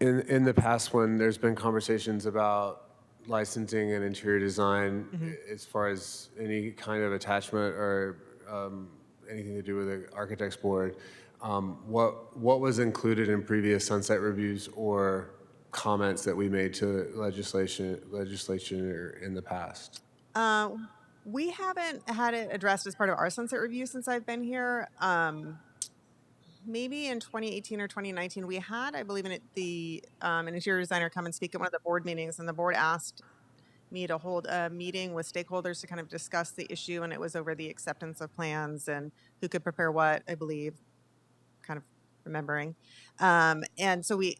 In the past, when there's been conversations about licensing and interior design, as far as any kind of attachment or anything to do with the Architects Board. What was included in previous sunset reviews or comments that we made to legislature in the past? We haven't had it addressed as part of our sunset review since I've been here. Maybe in 2018 or 2019, we had, I believe, an interior designer come and speak at one of the board meetings, and the board asked me to hold a meeting with stakeholders to kind of discuss the issue, and it was over the acceptance of plans and who could prepare what, I believe, kind of remembering. And so we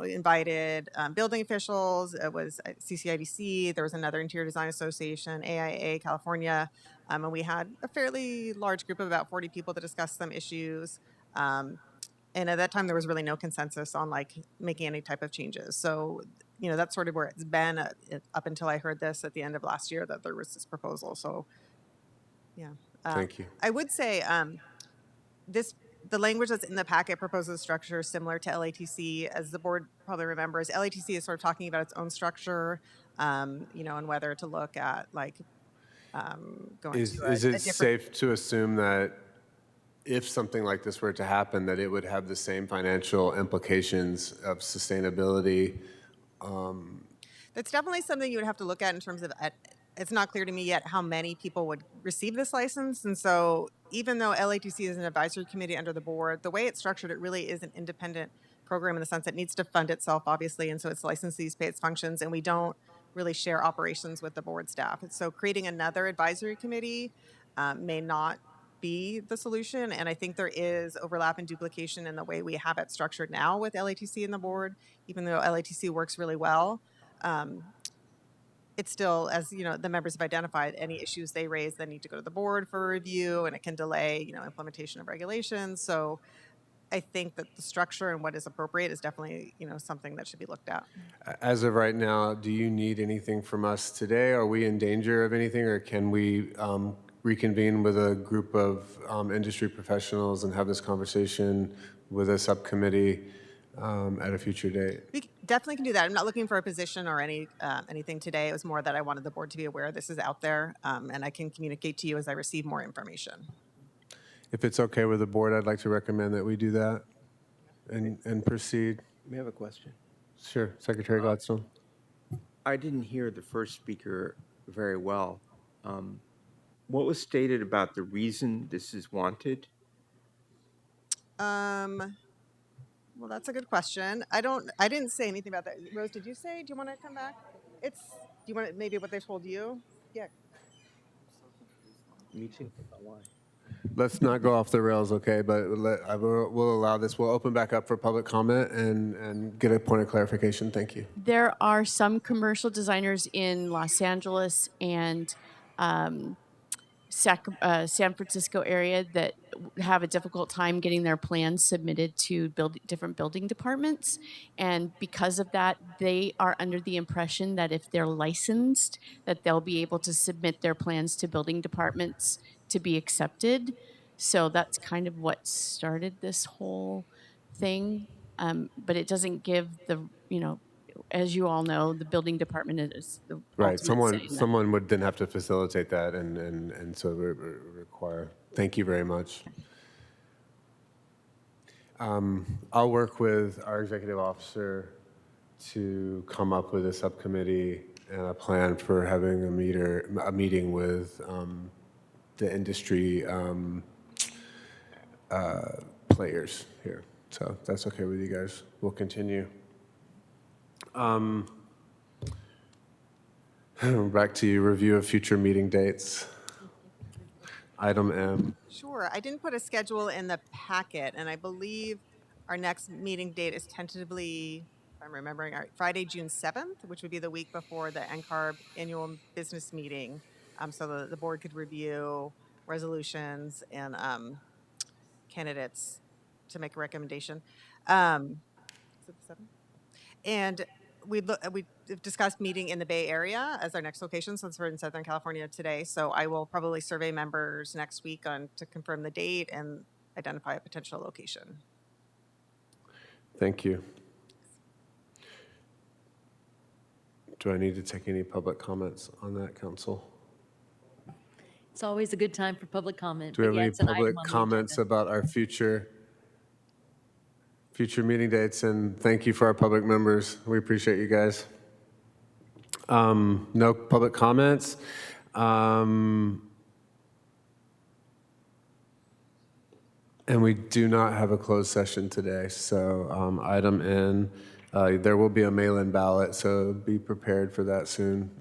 invited building officials. It was CCIDC. There was another Interior Design Association, AIA, California. And we had a fairly large group of about 40 people to discuss some issues. And at that time, there was really no consensus on like making any type of changes. So, you know, that's sort of where it's been up until I heard this at the end of last year that there was this proposal. So, yeah. Thank you. I would say the language that's in the packet proposes a structure similar to LATC. As the board probably remembers, LATC is sort of talking about its own structure, you know, and whether to look at like going Is to a it different. safe to assume that if something like this were to happen, that it would have the same financial implications of sustainability? That's definitely something you would have to look at in terms of. It's not clear to me yet how many people would receive this license, and so even though LATC is an advisory committee under the board, the way it's structured, it really is an independent program in the sense it needs to fund itself, obviously, and so its licensees pay its functions, and we don't really share operations with the board staff. And so creating another advisory committee may not be the solution, and I think there is overlap and duplication in the way we have it structured now with LATC and the board, even though LATC works really well. It's still, as you know, the members have identified, any issues they raise then need to go to the board for review, and it can delay, you know, implementation of regulations. So I think that the structure and what is appropriate is definitely, you know, something that should be looked at. As of right now, do you need anything from us today? Are we in danger of anything, or can we reconvene with a group of industry professionals and have this conversation with a subcommittee at a future date? We definitely can do that. I'm not looking for a position or anything today. It was more that I wanted the board to be aware this is out there, and I can communicate to you as I receive more information. If it's okay with the board, I'd like to recommend that we do that and proceed. May I have a question? Sure, Secretary Gladstone. I didn't hear the first speaker very well. What was stated about the reason this is wanted? Well, that's a good question. I didn't say anything about that. Rose, did you say? Do you want to come back? Do you want maybe what they told you? Yeah. Me too. Why? Let's not go off the rails, okay? But we'll allow this. We'll open back up for public comment and get a point of clarification. Thank you. There are some commercial designers in Los Angeles and San Francisco area that have a difficult time getting their plans submitted to different building departments. And because of that, they are under the impression that if they're licensed, that they'll be able to submit their plans to building departments to be accepted. So that's kind of what started this whole thing. But it doesn't give the, you know, as you all know, the building department is the Right. ultimate say in that. Someone would then have to facilitate that and so require. Thank you very much. I'll work with our executive officer to come up with a subcommittee and a plan for having a meeting with the industry players here. So that's okay with you guys. We'll continue. Back to you, review of future meeting dates. Item M. Sure. I didn't put a schedule in the packet, and I believe our next meeting date is tentatively, if I'm remembering, Friday, June 7th, which would be the week before the NCARB annual business meeting, so the board could review resolutions and candidates to make a recommendation. Is it the 7th? And we discussed meeting in the Bay Area as our next location since we're in Southern California today. So I will probably survey members next week to confirm the date and identify a potential location. Thank you. Do I need to take any public comments on that, Council? It's always a good time for public comment. Do we but have yeah, any it's an item public on the comments agenda. about our future meeting dates? And thank you for our public members. We appreciate you guys. No public comments. And we do not have a closed session today. So item N, there will be a mail-in ballot, so be prepared for that soon.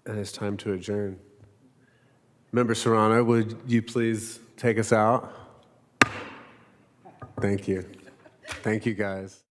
And it's time to adjourn. Member Serrano, would you please take us out? Thank you. Thank you, guys.